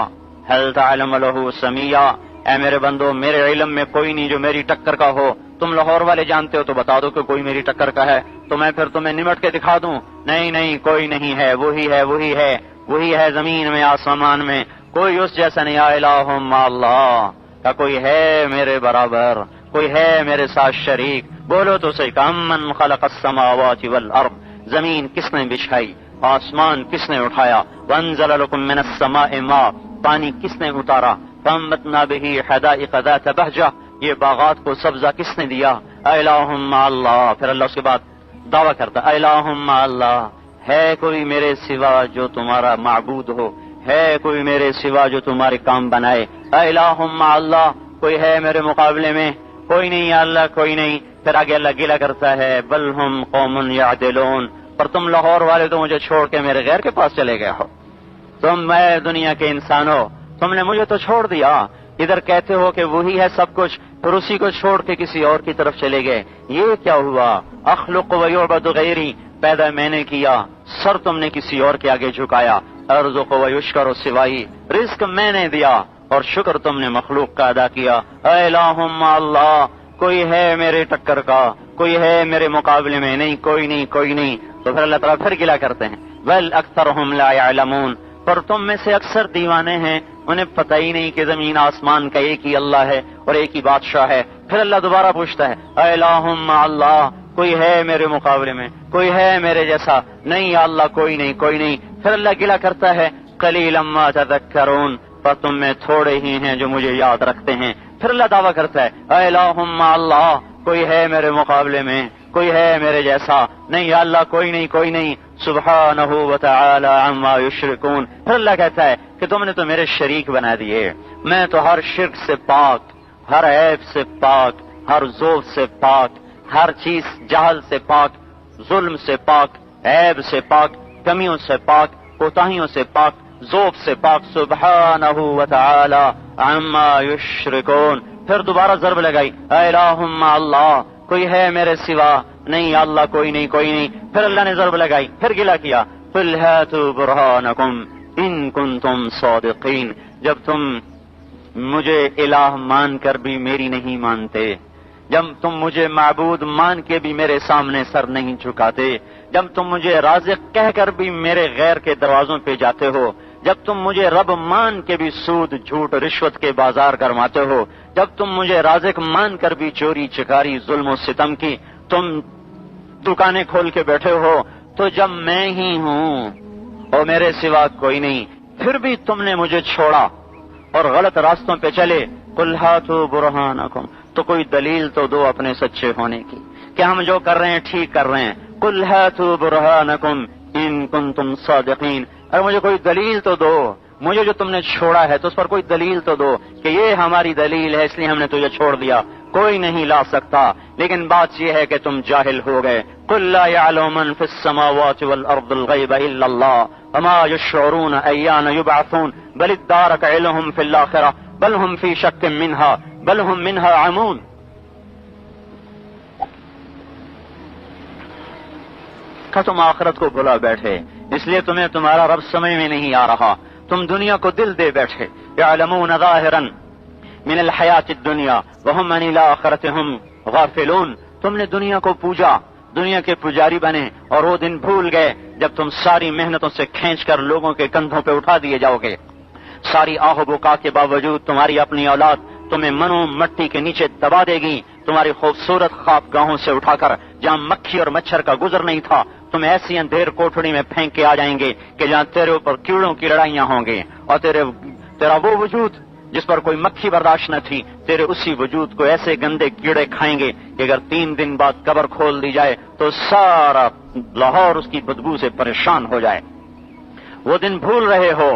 هل تعلم له سمیہ. اے میرے بندو، میرے علم میں کوئی نہیں جو میری ٹکر کا ہو. تم لاہور والے جانتے ہو تو بتا دو کہ کوئی میری ٹکر کا ہے، تو میں پھر تمہیں نمٹ کے دکھا دوں. نہیں، کوئی نہیں ہے، وہی ہے زمین میں، آسمان میں. کوئی اس جیسا نہیں. الہ مع اللہ، کا کوئی ہے میرے برابر، کوئی ہے میرے ساتھ شریک. بولو تو صحیح. من خلق السماوات والارض، زمین کس نے بچھائی، آسمان کس نے اٹھایا. وانزل لکم من السماء ماء، پانی کس نے اتارا. فانبتنا به حدائق ذات بہجہ، یہ باغات کو سبزہ کس نے دیا. الہ مع اللہ. پھر اللہ اس کے بعد دعویٰ کرتا، الہ مع اللہ، ہے کوئی میرے سوا جو تمہارا معبود ہو، ہے کوئی میرے سوا جو تمہارے کام بنائے. الہ مع اللہ، کوئی ہے میرے مقابلے میں؟ کوئی نہیں، یا اللہ کوئی نہیں. پھر آگے اللہ گلہ کرتا ہے، بل ہم قوم یعدلون، پر تم لاہور والے تو مجھے چھوڑ کے میرے غیر کے پاس چلے گئے ہو. تم، میں دنیا کے انسانوں، تم نے مجھے تو چھوڑ دیا، ادھر کہتے ہو کہ وہی ہے سب کچھ، پھر اسی کو چھوڑ کے کسی اور کی طرف چلے گئے. یہ کیا ہوا؟ اخلق و یعبد غیری، پیدا میں نے کیا، سر تم نے کسی اور کے آگے جھکایا. ارزق و یشکر و سوائی، رزق میں نے دیا اور شکر تم نے مخلوق کا ادا کیا. اے الہم اللہ، کوئی ہے میرے ٹکر کا، کوئی ہے میرے مقابلے میں؟ نہیں، کوئی نہیں، کوئی نہیں. تو پھر اللہ تعالیٰ پھر گلا کرتے ہیں، بل اکثرہم لا یعلمون، پر تم میں سے اکثر دیوانے ہیں، انہیں پتہ ہی نہیں کہ زمین آسمان کا ایک ہی اللہ ہے اور ایک ہی بادشاہ ہے. پھر اللہ دوبارہ پوچھتا ہے، اے الہم اللہ، کوئی ہے میرے مقابلے میں، کوئی ہے میرے جیسا؟ نہیں یا اللہ، کوئی نہیں، کوئی نہیں. پھر اللہ گلا کرتا ہے، قلیلا ما تذکرون، پر تم میں تھوڑے ہی ہیں جو مجھے یاد رکھتے ہیں. پھر اللہ دعویٰ کرتا ہے، اے الہم اللہ، کوئی ہے میرے مقابلے میں، کوئی ہے میرے جیسا؟ نہیں یا اللہ، کوئی نہیں، کوئی نہیں. سبحانہ وتعالی عما یشرکون. پھر اللہ کہتا ہے کہ تم نے تو میرے شریک بنا دیے، میں تو ہر شرک سے پاک، ہر عیب سے پاک، ہر ذوق سے پاک، ہر چیز جہل سے پاک، ظلم سے پاک، عیب سے پاک، کمیوں سے پاک، کوتاہیوں سے پاک، ذوق سے پاک. سبحانہ وتعالی عما یشرکون. پھر دوبارہ ضرب لگائی، اے الہم اللہ، کوئی ہے میرے سوا؟ نہیں یا اللہ، کوئی نہیں، کوئی نہیں. پھر اللہ نے ضرب لگائی، پھر گلا کیا، قل ہاتوا برہانکم ان کنتم صادقین. جب تم مجھے الہ مان کر بھی میری نہیں مانتے، جب تم مجھے معبود مان کے بھی میرے سامنے سر نہیں جھکاتے، جب تم مجھے رازق کہہ کر بھی میرے غیر کے دروازوں پہ جاتے ہو، جب تم مجھے رب مان کے بھی سود، جھوٹ، رشوت کے بازار گرماتے ہو، جب تم مجھے رازق مان کر بھی چوری، چکاری، ظلم و ستم کی تم دکانیں کھول کے بیٹھے ہو، تو جب میں ہی ہوں اور میرے سوا کوئی نہیں، پھر بھی تم نے مجھے چھوڑا اور غلط راستوں پہ چلے، قل ہاتوا برہانکم، تو کوئی دلیل تو دو اپنے سچے ہونے کی کہ ہم جو کر رہے ہیں ٹھیک کر رہے ہیں. قل ہاتوا برہانکم ان کنتم صادقین. اگر مجھے کوئی دلیل تو دو، مجھے جو تم نے چھوڑا ہے تو اس پر کوئی دلیل تو دو کہ یہ ہماری دلیل ہے اس لیے ہم نے تجھے چھوڑ دیا. کوئی نہیں لا سکتا، لیکن بات یہ ہے کہ تم جاہل ہو گئے. قل لا يعلم من في السماوات والارض الغیب الا اللہ وما يشعرون ایان یبعثون بل ادارک علمهم في الاخرہ بل هم في شک منها بل هم منها عمون. کہ تم آخرت کو بھلا بیٹھے، اس لیے تمہیں تمہارا رب سمجھ میں نہیں آ رہا، تم دنیا کو دل دے بیٹھے. یعلمون ظاہرا من الحیات الدنیا وهم عن الاخرۃ هم غافلون. تم نے دنیا کو پوجا، دنیا کے پجاری بنے، اور وہ دن بھول گئے جب تم ساری محنتوں سے کھینچ کر لوگوں کے کندھوں پہ اٹھا دیے جاؤ گے. ساری آہ و بکا کے باوجود تمہاری اپنی اولاد تمہیں منو مٹی کے نیچے دبا دے گی. تمہاری خوبصورت خواب گاہوں سے اٹھا کر جہاں مکھی اور مچھر کا گزر نہیں تھا، تم ایسی اندھیر کوٹھڑی میں پھینک کے آ جائیں گے کہ جہاں تیرے اوپر کیڑوں کی لڑائیاں ہوں گی، اور تیرا وہ وجود جس پر کوئی مکھی برداشت نہ تھی، تیرے اسی وجود کو ایسے گندے کیڑے کھائیں گے کہ اگر 3 دن بعد قبر کھول دی جائے تو سارا لاہور اس کی بدبو سے پریشان ہو جائے. وہ دن بھول رہے ہو،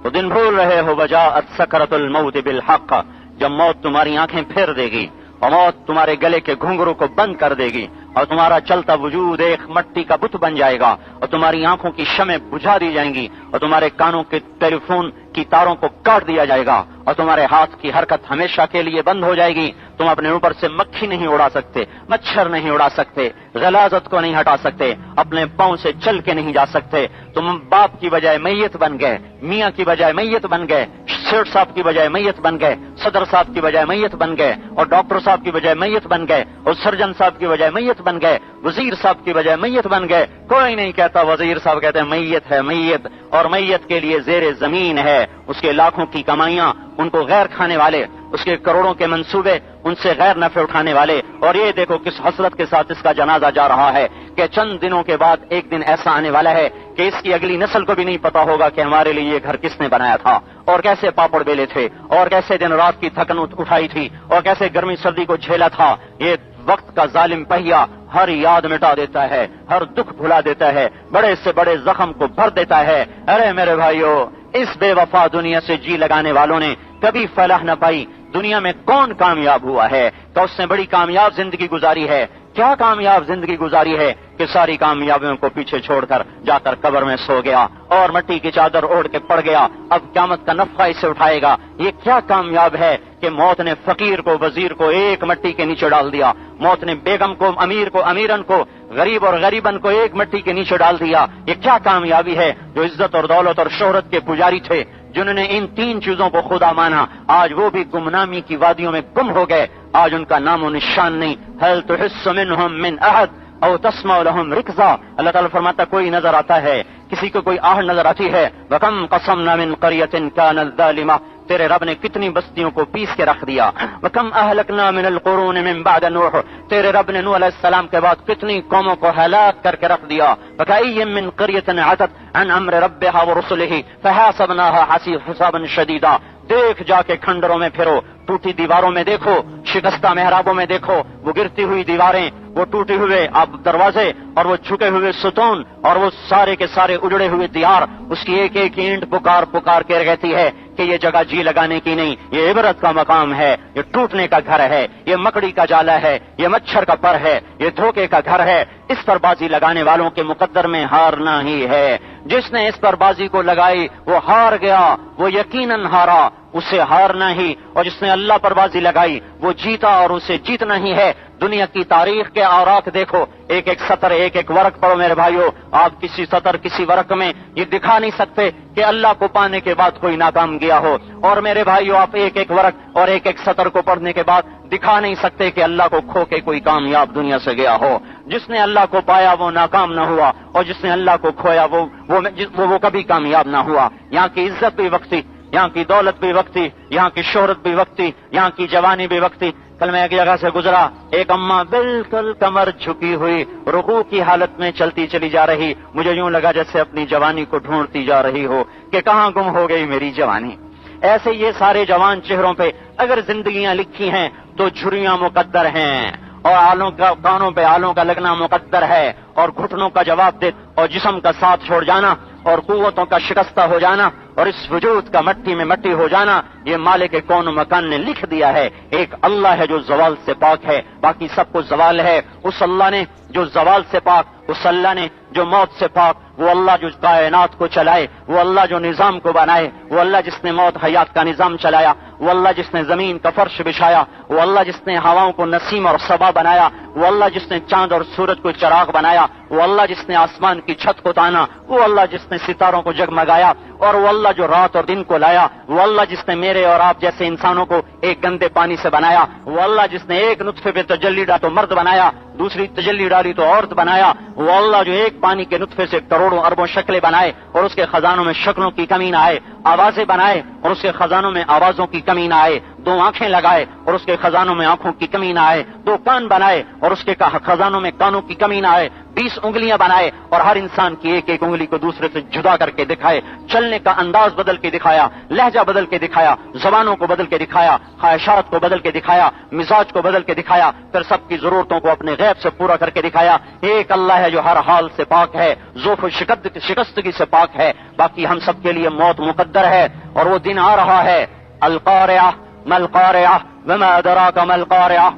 وہ دن بھول رہے ہو. وجاءت سکرۃ الموت بالحق، جب موت تمہاری آنکھیں پھیر دے گی اور موت تمہارے گلے کے گھنگروں کو بند کر دے گی اور تمہارا چلتا وجود ایک مٹی کا بت بن جائے گا اور تمہاری آنکھوں کی شمعیں بجھا دی جائیں گی اور تمہارے کانوں کے ٹیلی فون کی تاروں کو کاٹ دیا جائے گا اور تمہارے ہاتھ کی حرکت ہمیشہ کے لیے بند ہو جائے گی. تم اپنے اوپر سے مکھی نہیں اڑا سکتے، مچھر نہیں اڑا سکتے، غلاظت کو نہیں ہٹا سکتے، اپنے پاؤں سے چل کے نہیں جا سکتے. تم باپ کی بجائے میت بن گئے، میاں کی بجائے میت بن گئے، سیٹ صاحب کی بجائے میت بن گئے، صدر صاحب کی بجائے میت بن گئے، اور ڈاکٹر صاحب کی بجائے میت بن گئے، اور سرجن صاحب کی بجائے میت بن گئے، وزیر صاحب کی بجائے میت بن گئے. کوئی نہیں کہتا وزیر صاحب، کہتے ہیں میت ہے میت، اور میت کے لیے زیر زمین ہے اس کے لاکھوں کی کمائیاں، ان کو غیر کھانے والے، اس کے کروڑوں کے منصوبے، ان سے غیر نفع اٹھانے والے. اور یہ دیکھو کس حسرت کے ساتھ اس کا جنازہ جا رہا ہے کہ چند دنوں کے بعد ایک دن ایسا آنے والا ہے کہ اس کی اگلی نسل کو بھی نہیں پتا ہوگا کہ ہمارے لیے یہ گھر کس نے بنایا تھا، اور کیسے پاپڑ بیلے تھے، اور کیسے دن رات کی تھکن اٹھائی تھی، اور کیسے گرمی سردی کو جھیلا تھا. یہ وقت کا ظالم پہیا ہر یاد مٹا دیتا ہے، ہر دکھ بھلا دیتا ہے، بڑے سے بڑے زخم کو بھر دیتا ہے. ارے میرے بھائیو، اس بے وفا دنیا سے جی لگانے والوں نے کبھی فلاح نہ پائی. دنیا میں کون کامیاب ہوا ہے کہ اس نے بڑی کامیاب زندگی گزاری ہے کیا کامیاب زندگی گزاری ہے کہ ساری کامیابیوں کو پیچھے چھوڑ کر جا کر قبر میں سو گیا اور مٹی کی چادر اوڑھ کے پڑ گیا، اب قیامت کا نفقہ اسے اٹھائے گا۔ یہ کیا کامیاب ہے کہ موت نے فقیر کو، وزیر کو ایک مٹی کے نیچے ڈال دیا، موت نے بیگم کو، امیر کو، امیرن کو، غریب اور غریبن کو ایک مٹی کے نیچے ڈال دیا۔ یہ کیا کامیابی ہے؟ جو عزت اور دولت اور شہرت کے پجاری تھے، جنہوں نے ان تین چیزوں کو خدا مانا، آج وہ بھی گمنامی کی وادیوں میں گم ہو گئے، آج ان کا نام و نشان نہیں۔ هل تحس منهم من احد او تسمع لهم رکزا، اللہ تعالیٰ فرماتا کوئی نظر آتا ہے، کسی کو کوئی آہٹ نظر آتی ہے۔ وَكَمْ قَصَمْنَا مِنْ قَرْيَةٍ كَانَتْ ظَالِمَةً، تیرے رب نے کتنی بستیوں کو پیس کے رکھ دیا۔ وَكَمْ أَهْلَكْنَا مِنَ الْقُرُونِ مِنْ بَعْدَ نُوحٍ، تیرے رب نے نوح علیہ السلام کے بعد کتنی قوموں کو ہلاک کر کے رکھ دیا۔ وَكَأَيٍّ مِنْ قَرْيَةٍ عَتَتْ عَنْ أَمْرِ رَبِّهَا وَرُسُلِهِ فَحَاسَبْنَاهَا حِسَابًا شَدِيدًا، دیکھ جا کے کھنڈروں میں پھرو، ٹوٹی دیواروں میں دیکھو، شکستہ محرابوں میں دیکھو، وہ گرتی ہوئی دیواریں، وہ ٹوٹے ہوئے اب دروازے اور وہ جھکے ہوئے ستون اور وہ سارے کے سارے اجڑے ہوئے دیار، اس کی ایک ایک اینٹ پکار پکار کے رہتی ہے کہ یہ جگہ جی لگانے کی نہیں، یہ عبرت کا مقام ہے، یہ ٹوٹنے کا گھر ہے، یہ مکڑی کا جالا ہے، یہ مچھر کا پر ہے، یہ دھوکے کا گھر ہے۔ اس پر بازی لگانے والوں کے مقدر میں ہارنا ہی ہے۔ جس نے اس پر بازی کو لگائی وہ ہار گیا، وہ یقیناً ہارا، اسے ہارنا ہی، اور جس نے اللہ پر بازی لگائی وہ جیتا اور اسے جیتنا ہی ہے۔ دنیا کی تاریخ کے اوراق دیکھو، ایک ایک سطر، ایک ایک ورق پڑھو میرے بھائیو، آپ کسی سطر کسی ورق میں یہ دکھا نہیں سکتے کہ اللہ کو پانے کے بعد کوئی ناکام گیا ہو، اور میرے بھائیو آپ ایک ایک ورق اور ایک ایک سطر کو پڑھنے کے بعد دکھا نہیں سکتے کہ اللہ کو کھو کے کوئی کامیاب دنیا سے گیا ہو۔ جس نے اللہ کو پایا وہ ناکام نہ ہوا، اور جس نے اللہ کو کھویا وہ کبھی کامیاب نہ ہوا۔ یہاں کی عزت بھی وقتی، یہاں کی دولت بھی وقتی، یہاں کی شہرت بھی وقتی، یہاں کی جوانی بھی وقتی۔ کل میں ایک جگہ سے گزرا، ایک اماں بالکل کمر جھکی ہوئی رکوع کی حالت میں چلتی چلی جا رہی، مجھے یوں لگا جیسے اپنی جوانی کو ڈھونڈتی جا رہی ہو کہ کہاں گم ہو گئی میری جوانی۔ ایسے یہ سارے جوان چہروں پہ اگر زندگیاں لکھی ہیں تو جھریاں مقدر ہیں، اور کانوں پہ آلوں کا لگنا مقدر ہے، اور گھٹنوں کا جواب دے اور جسم کا ساتھ چھوڑ جانا اور قوتوں کا شکستہ ہو جانا اور اس وجود کا مٹی میں مٹی ہو جانا، یہ مالک کون و مکان نے لکھ دیا ہے۔ ایک اللہ ہے جو زوال سے پاک ہے، باقی سب کو زوال ہے۔ اس اللہ نے جو زوال سے پاک، اس اللہ نے جو موت سے پاک، وہ اللہ جو کائنات کو چلائے، وہ اللہ جو نظام کو بنائے، وہ اللہ جس نے موت حیات کا نظام چلایا، وہ اللہ جس نے زمین کا فرش بچھایا، وہ اللہ جس نے ہواؤں کو نسیم اور صبا بنایا، وہ اللہ جس نے چاند اور سورج کو چراغ بنایا، وہ اللہ جس نے آسمان کی چھت کو تانا، وہ اللہ جس نے ستاروں کو جگمگایا، اور وہ اللہ جو رات اور دن کو لایا، وہ اللہ جس نے میرے اور آپ جیسے انسانوں کو ایک گندے پانی سے بنایا، وہ اللہ جس نے ایک نطفے پہ تجلی ڈالا تو مرد بنایا، دوسری تجلی ڈالی تو عورت بنایا، وہ اللہ جو ایک پانی کے نطفے سے کروڑوں اربوں شکلیں بنائے اور اس کے خزانوں میں شکلوں کی کمی نہ آئے، آوازیں بنائے اور اس کے خزانوں میں آوازوں کی کمی نہ آئے، دو آنکھیں لگائے اور اس کے خزانوں میں آنکھوں کی کمی نہ آئے، دو کان بنائے اور اس کے خزانوں میں کانوں کی کمی نہ آئے، 20 انگلیاں بنائے اور ہر انسان کی ایک ایک انگلی کو دوسرے سے جدا کر کے دکھائے، چلنے کا انداز بدل کے دکھایا، لہجہ بدل کے دکھایا، زبانوں کو بدل کے دکھایا، خواہشات کو بدل کے دکھایا، مزاج کو بدل کے دکھایا، پھر سب کی ضرورتوں کو اپنے غیب سے پورا کر کے دکھایا۔ ایک اللہ ہے جو ہر حال سے پاک ہے، ذوف و شکستگی سے پاک ہے، باقی ہم سب کے لیے موت مقدر ہے اور وہ دن آ رہا ہے۔ القارعہ ما القارعہ وما ادراک ما القارعہ،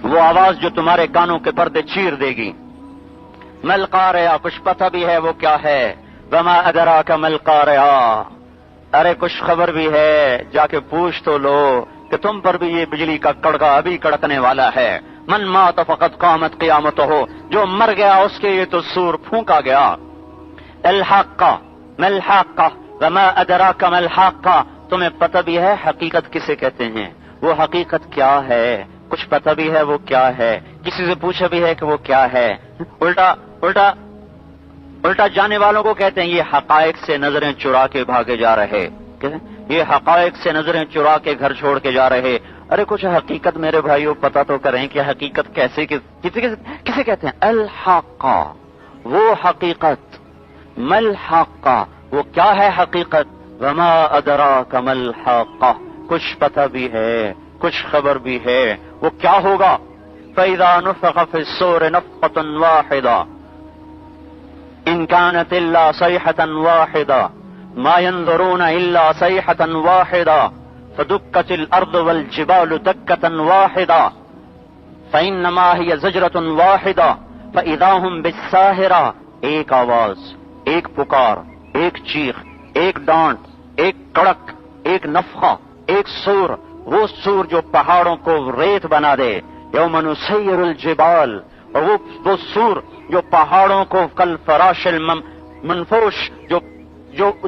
وہ آواز جو تمہارے کانوں کے پردے چیر دے گی۔ ما القارعہ، کچھ پتہ بھی ہے وہ کیا ہے؟ وما ادراک ما القارعہ، ارے کچھ خبر بھی ہے، جا کے پوچھ تو لو کہ تم پر بھی یہ بجلی کا کڑکا ابھی کڑکنے والا ہے۔ من مات فقد قامت قیامتہ، جو مر گیا اس کے یہ تو سور پھونکا گیا۔ الحاقہ ما الحاقہ وما ادراک ما الحاقہ، تمہیں پتہ بھی ہے حقیقت کسے کہتے ہیں؟ وہ حقیقت کیا ہے؟ کچھ پتہ بھی ہے وہ کیا ہے؟ کسی سے پوچھا بھی ہے کہ وہ کیا ہے؟ الٹا جانے والوں کو کہتے ہیں یہ حقائق سے نظریں چرا کے بھاگے جا رہے، یہ حقائق سے نظریں چرا کے گھر چھوڑ کے جا رہے۔ ارے کچھ حقیقت میرے بھائیوں پتہ تو کریں کہ حقیقت کیسے کسے کہتے ہیں؟ الحاقہ، وہ حقیقت۔ مل حاقہ، وہ کیا ہے حقیقت؟ وما ادراک ما الحاقہ، کچھ پتہ بھی ہے، کچھ خبر بھی ہے، وہ کیا ہوگا؟ فَإِذَا نُفِخَ فِي الصُّورِ نَفْخَةٌ وَاحِدَةٌ إِنْ كَانَتْ إِلَّا صَيْحَةً وَاحِدَةً مَا يَنظُرُونَ إِلَّا صَيْحَةً وَاحِدَةً فَدُكَّتِ الْأَرْضُ وَالْجِبَالُ دَكَّةً وَاحِدَةً فإنما هي زجرة واحدة فإذا هم بالساهرة، ایک آواز، ایک پکار، ایک چیخ، ایک ڈانٹ، ایک کڑک، ایک نفخہ، ایک سور، وہ سور جو پہاڑوں کو ریت بنا دے، یوم نسیر الجبال، اور وہ سور جو پہاڑوں کو کل فراش منفوش جو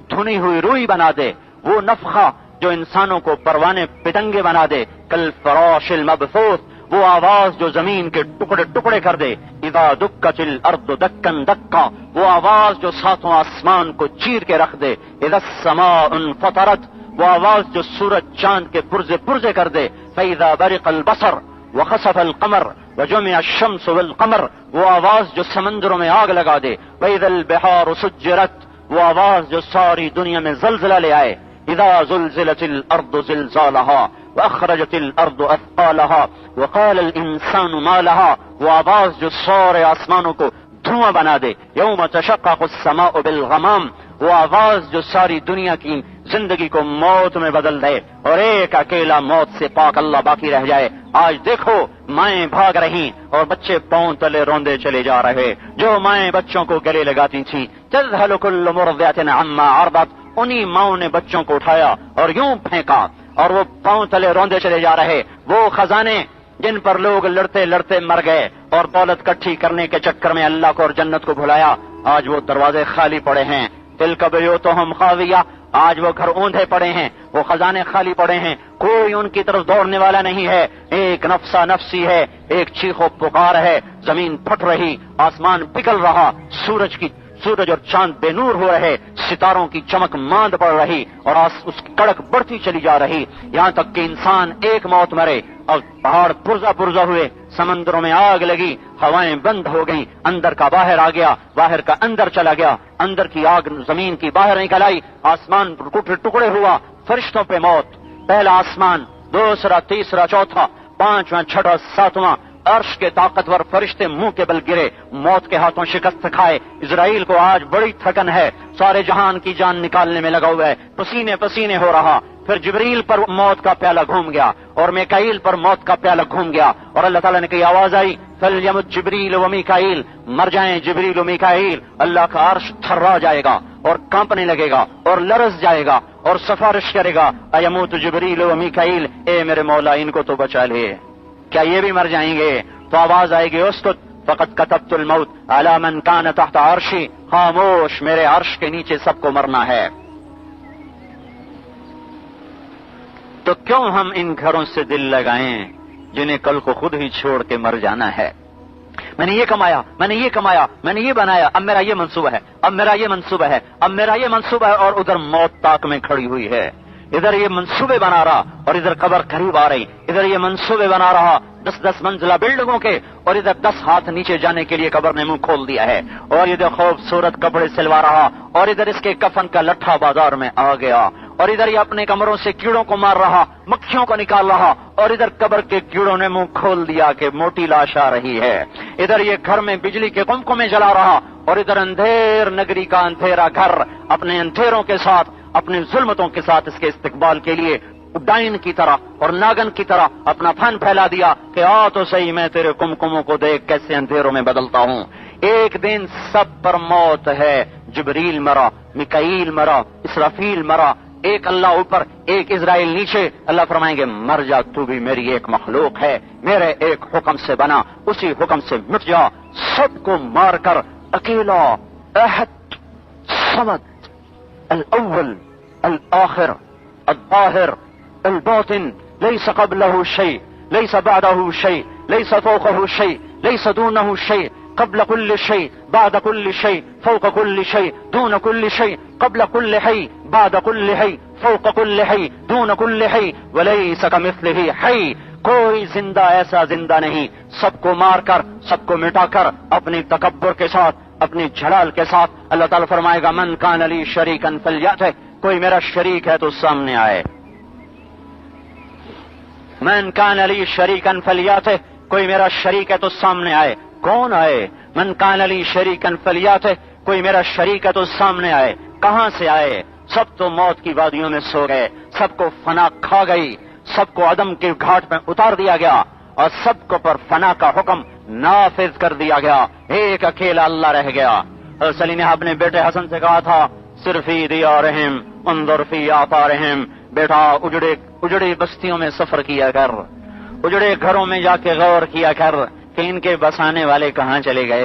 دھنی ہوئی روئی بنا دے، وہ نفخہ جو انسانوں کو پروانے پتنگے بنا دے، کل فراش المبثوث، وہ آواز جو زمین کے ٹکڑے ٹکڑے کر دے، اذا دکت الارض دکن دکا، وہ آواز جو ساتوں آسمان کو چیر کے رکھ دے، اذا السماء انفطرت، وہ آواز جو سورج چاند کے پرزے پرزے کر دے، فاذا برق البصر وخسف القمر وجمع الشمس والقمر، وہ آواز جو سمندروں میں آگ لگا دے، واذا البحار سجرت، وہ آواز جو ساری دنیا میں زلزلہ لے آئے، اذا زلزلت الارض زلزالها واخرجت الارض اثقالها وقال الانسان ما لها، وہ آواز جو سارے آسمانوں کو دھواں بنا دے، یوم تشقق السماء بالغمام، وہ آواز جو ساری دنیا کی زندگی کو موت میں بدل دے اور ایک اکیلا موت سے پاک اللہ باقی رہ جائے۔ آج دیکھو مائیں بھاگ رہی اور بچے پاؤں تلے روندے چلے جا رہے، جو مائیں بچوں کو گلے لگاتی تھیں، تذهل كل مرضعة عما عرضت، انہی ماؤں نے بچوں کو اٹھایا اور یوں پھینکا اور وہ پاؤں تلے روندے چلے جا رہے۔ وہ خزانے جن پر لوگ لڑتے لڑتے مر گئے اور دولت کٹھی کرنے کے چکر میں اللہ کو اور جنت کو بھلایا، آج وہ دروازے خالی پڑے ہیں، تلک بیوتہم خاویہ، آج وہ گھر اوندھے پڑے ہیں، وہ خزانے خالی پڑے ہیں، کوئی ان کی طرف دوڑنے والا نہیں ہے، ایک نفسا نفسی ہے، ایک چیخ و پکار ہے، زمین پھٹ رہی، آسمان پگھل رہا، سورج اور چاند بے نور ہو رہے، ستاروں کی چمک ماند پڑ رہی اور اس کی کڑک بڑھتی چلی جا رہی، یہاں تک کہ انسان ایک موت مرے اور پہاڑ پرزا پرزا ہوئے، سمندروں میں آگ لگی، ہوائیں بند ہو گئیں، اندر کا باہر آ گیا، باہر کا اندر چلا گیا، اندر کی آگ زمین کی باہر نکل آئی، آسمان ٹکڑے ٹکڑے ہوا، فرشتوں پہ موت، پہلا آسمان، دوسرا، تیسرا، چوتھا، پانچواں، چھٹا، ساتواں، عرش کے طاقتور فرشتے منہ کے بل گرے، موت کے ہاتھوں شکست کھائے۔ اسرائیل کو آج بڑی تھکن ہے، سارے جہان کی جان نکالنے میں لگا ہوا ہے، پسینے پسینے ہو رہا، پھر جبریل پر موت کا پیالہ گھوم گیا اور میکائیل پر موت کا پیالہ گھوم گیا، اور اللہ تعالیٰ نے کہی آواز آئی فَلْيَمُتْ جبریل و میکائیل، مر جائیں جبریل و میکائیل، اللہ کا عرش تھرا جائے گا اور کانپنے لگے گا اور لرز جائے گا اور سفارش کرے گا ایموت جبریل و میکائیل، اے میرے مولا ان کو تو بچا لے، کیا یہ بھی مر جائیں گے؟ تو آواز آئے گی اسکت فقد كتبت الموت على من كان تحت عرشی، خاموش، میرے عرش کے نیچے سب کو مرنا ہے۔ تو کیوں ہم ان گھروں سے دل لگائیں جنہیں کل کو خود ہی چھوڑ کے مر جانا ہے؟ میں نے یہ کمایا، میں نے یہ کمایا، میں نے یہ بنایا، اب میرا یہ منصوبہ ہے، اب میرا یہ منصوبہ ہے، اب میرا یہ منصوبہ ہے، اور ادھر موت طاق میں کھڑی ہوئی ہے، ادھر یہ منصوبے بنا رہا اور ادھر قبر قریب آ رہی، ادھر یہ منصوبے بنا رہا 10 منزلہ بلڈنگوں کے اور ادھر 10 ہاتھ نیچے جانے کے لیے قبر نے منہ کھول دیا ہے، اور ادھر خوبصورت کپڑے سلوا رہا اور ادھر اس کے کفن کا لٹھا بازار میں آ گیا، اور ادھر یہ اپنے کمروں سے کیڑوں کو مار رہا، مکھیوں کو نکال رہا، اور ادھر قبر کے کیڑوں نے منہ کھول دیا کہ موٹی لاش آ رہی ہے، ادھر یہ گھر میں بجلی کے قمقمے جلا رہا اور ادھر اندھیر نگری کا اندھیرا گھر اپنے اندھیروں کے ساتھ، اپنے ظلمتوں کے ساتھ اس کے استقبال کے لیے ڈائن کی طرح اور ناگن کی طرح اپنا فن پھیلا دیا کہ آ تو صحیح، میں تیرے کمکموں کو دیکھ کیسے اندھیروں میں بدلتا ہوں۔ ایک دن سب پر موت ہے، جبریل مرا، میکائیل مرا، اسرافیل مرا، ایک اللہ اوپر، ایک اسرائیل نیچے، اللہ فرمائیں گے مر جا، تو بھی میری ایک مخلوق ہے، میرے ایک حکم سے بنا، اسی حکم سے مٹ جا، سب کو مار کر اکیلا، احد، صمد، الاول، الاخر، الظاہر، الباطن، ليس قبله شيء، ليس بعده شيء، ليس فوقه شيء، ليس دونه شيء، قبل كل شيء، بعد كل شيء، فوق كل شيء، دون كل شيء، قبل كل حي، بعد كل حي، فوق كل حي، دون كل حي، وليس كمثله حي، کوئی زندہ ایسا زندہ نہیں، سب کو مار کر، سب کو مٹا کر، اپنے تکبر کے ساتھ، اپنے جلال کے ساتھ اللہ تعالیٰ فرمائے گا من کان لی شریکا فلیأتہ، کوئی میرا شریک ہے تو سامنے آئے، من کان لی شریکا فلیأتہ، کوئی میرا شریک ہے تو سامنے آئے، کون آئے؟ من کان لی شریکا فلیأتہ، کوئی میرا شریک ہے تو سامنے آئے، کہاں سے آئے؟ سب تو موت کی وادیوں میں سو گئے، سب کو فنا کھا گئی، سب کو عدم کے گھاٹ میں اتار دیا گیا، اور سب کو پر فنا کا حکم نافذ کر دیا گیا، ایک اکیلا اللہ رہ گیا۔ حضرت علی نے اپنے بیٹے حسن سے کہا تھا صرف فی دیارہم انظر فی آثارہم، بیٹا اجڑی بستیوں میں سفر کیا کر، اجڑے گھروں میں جا کے غور کیا کر کہ ان کے بسانے والے کہاں چلے گئے۔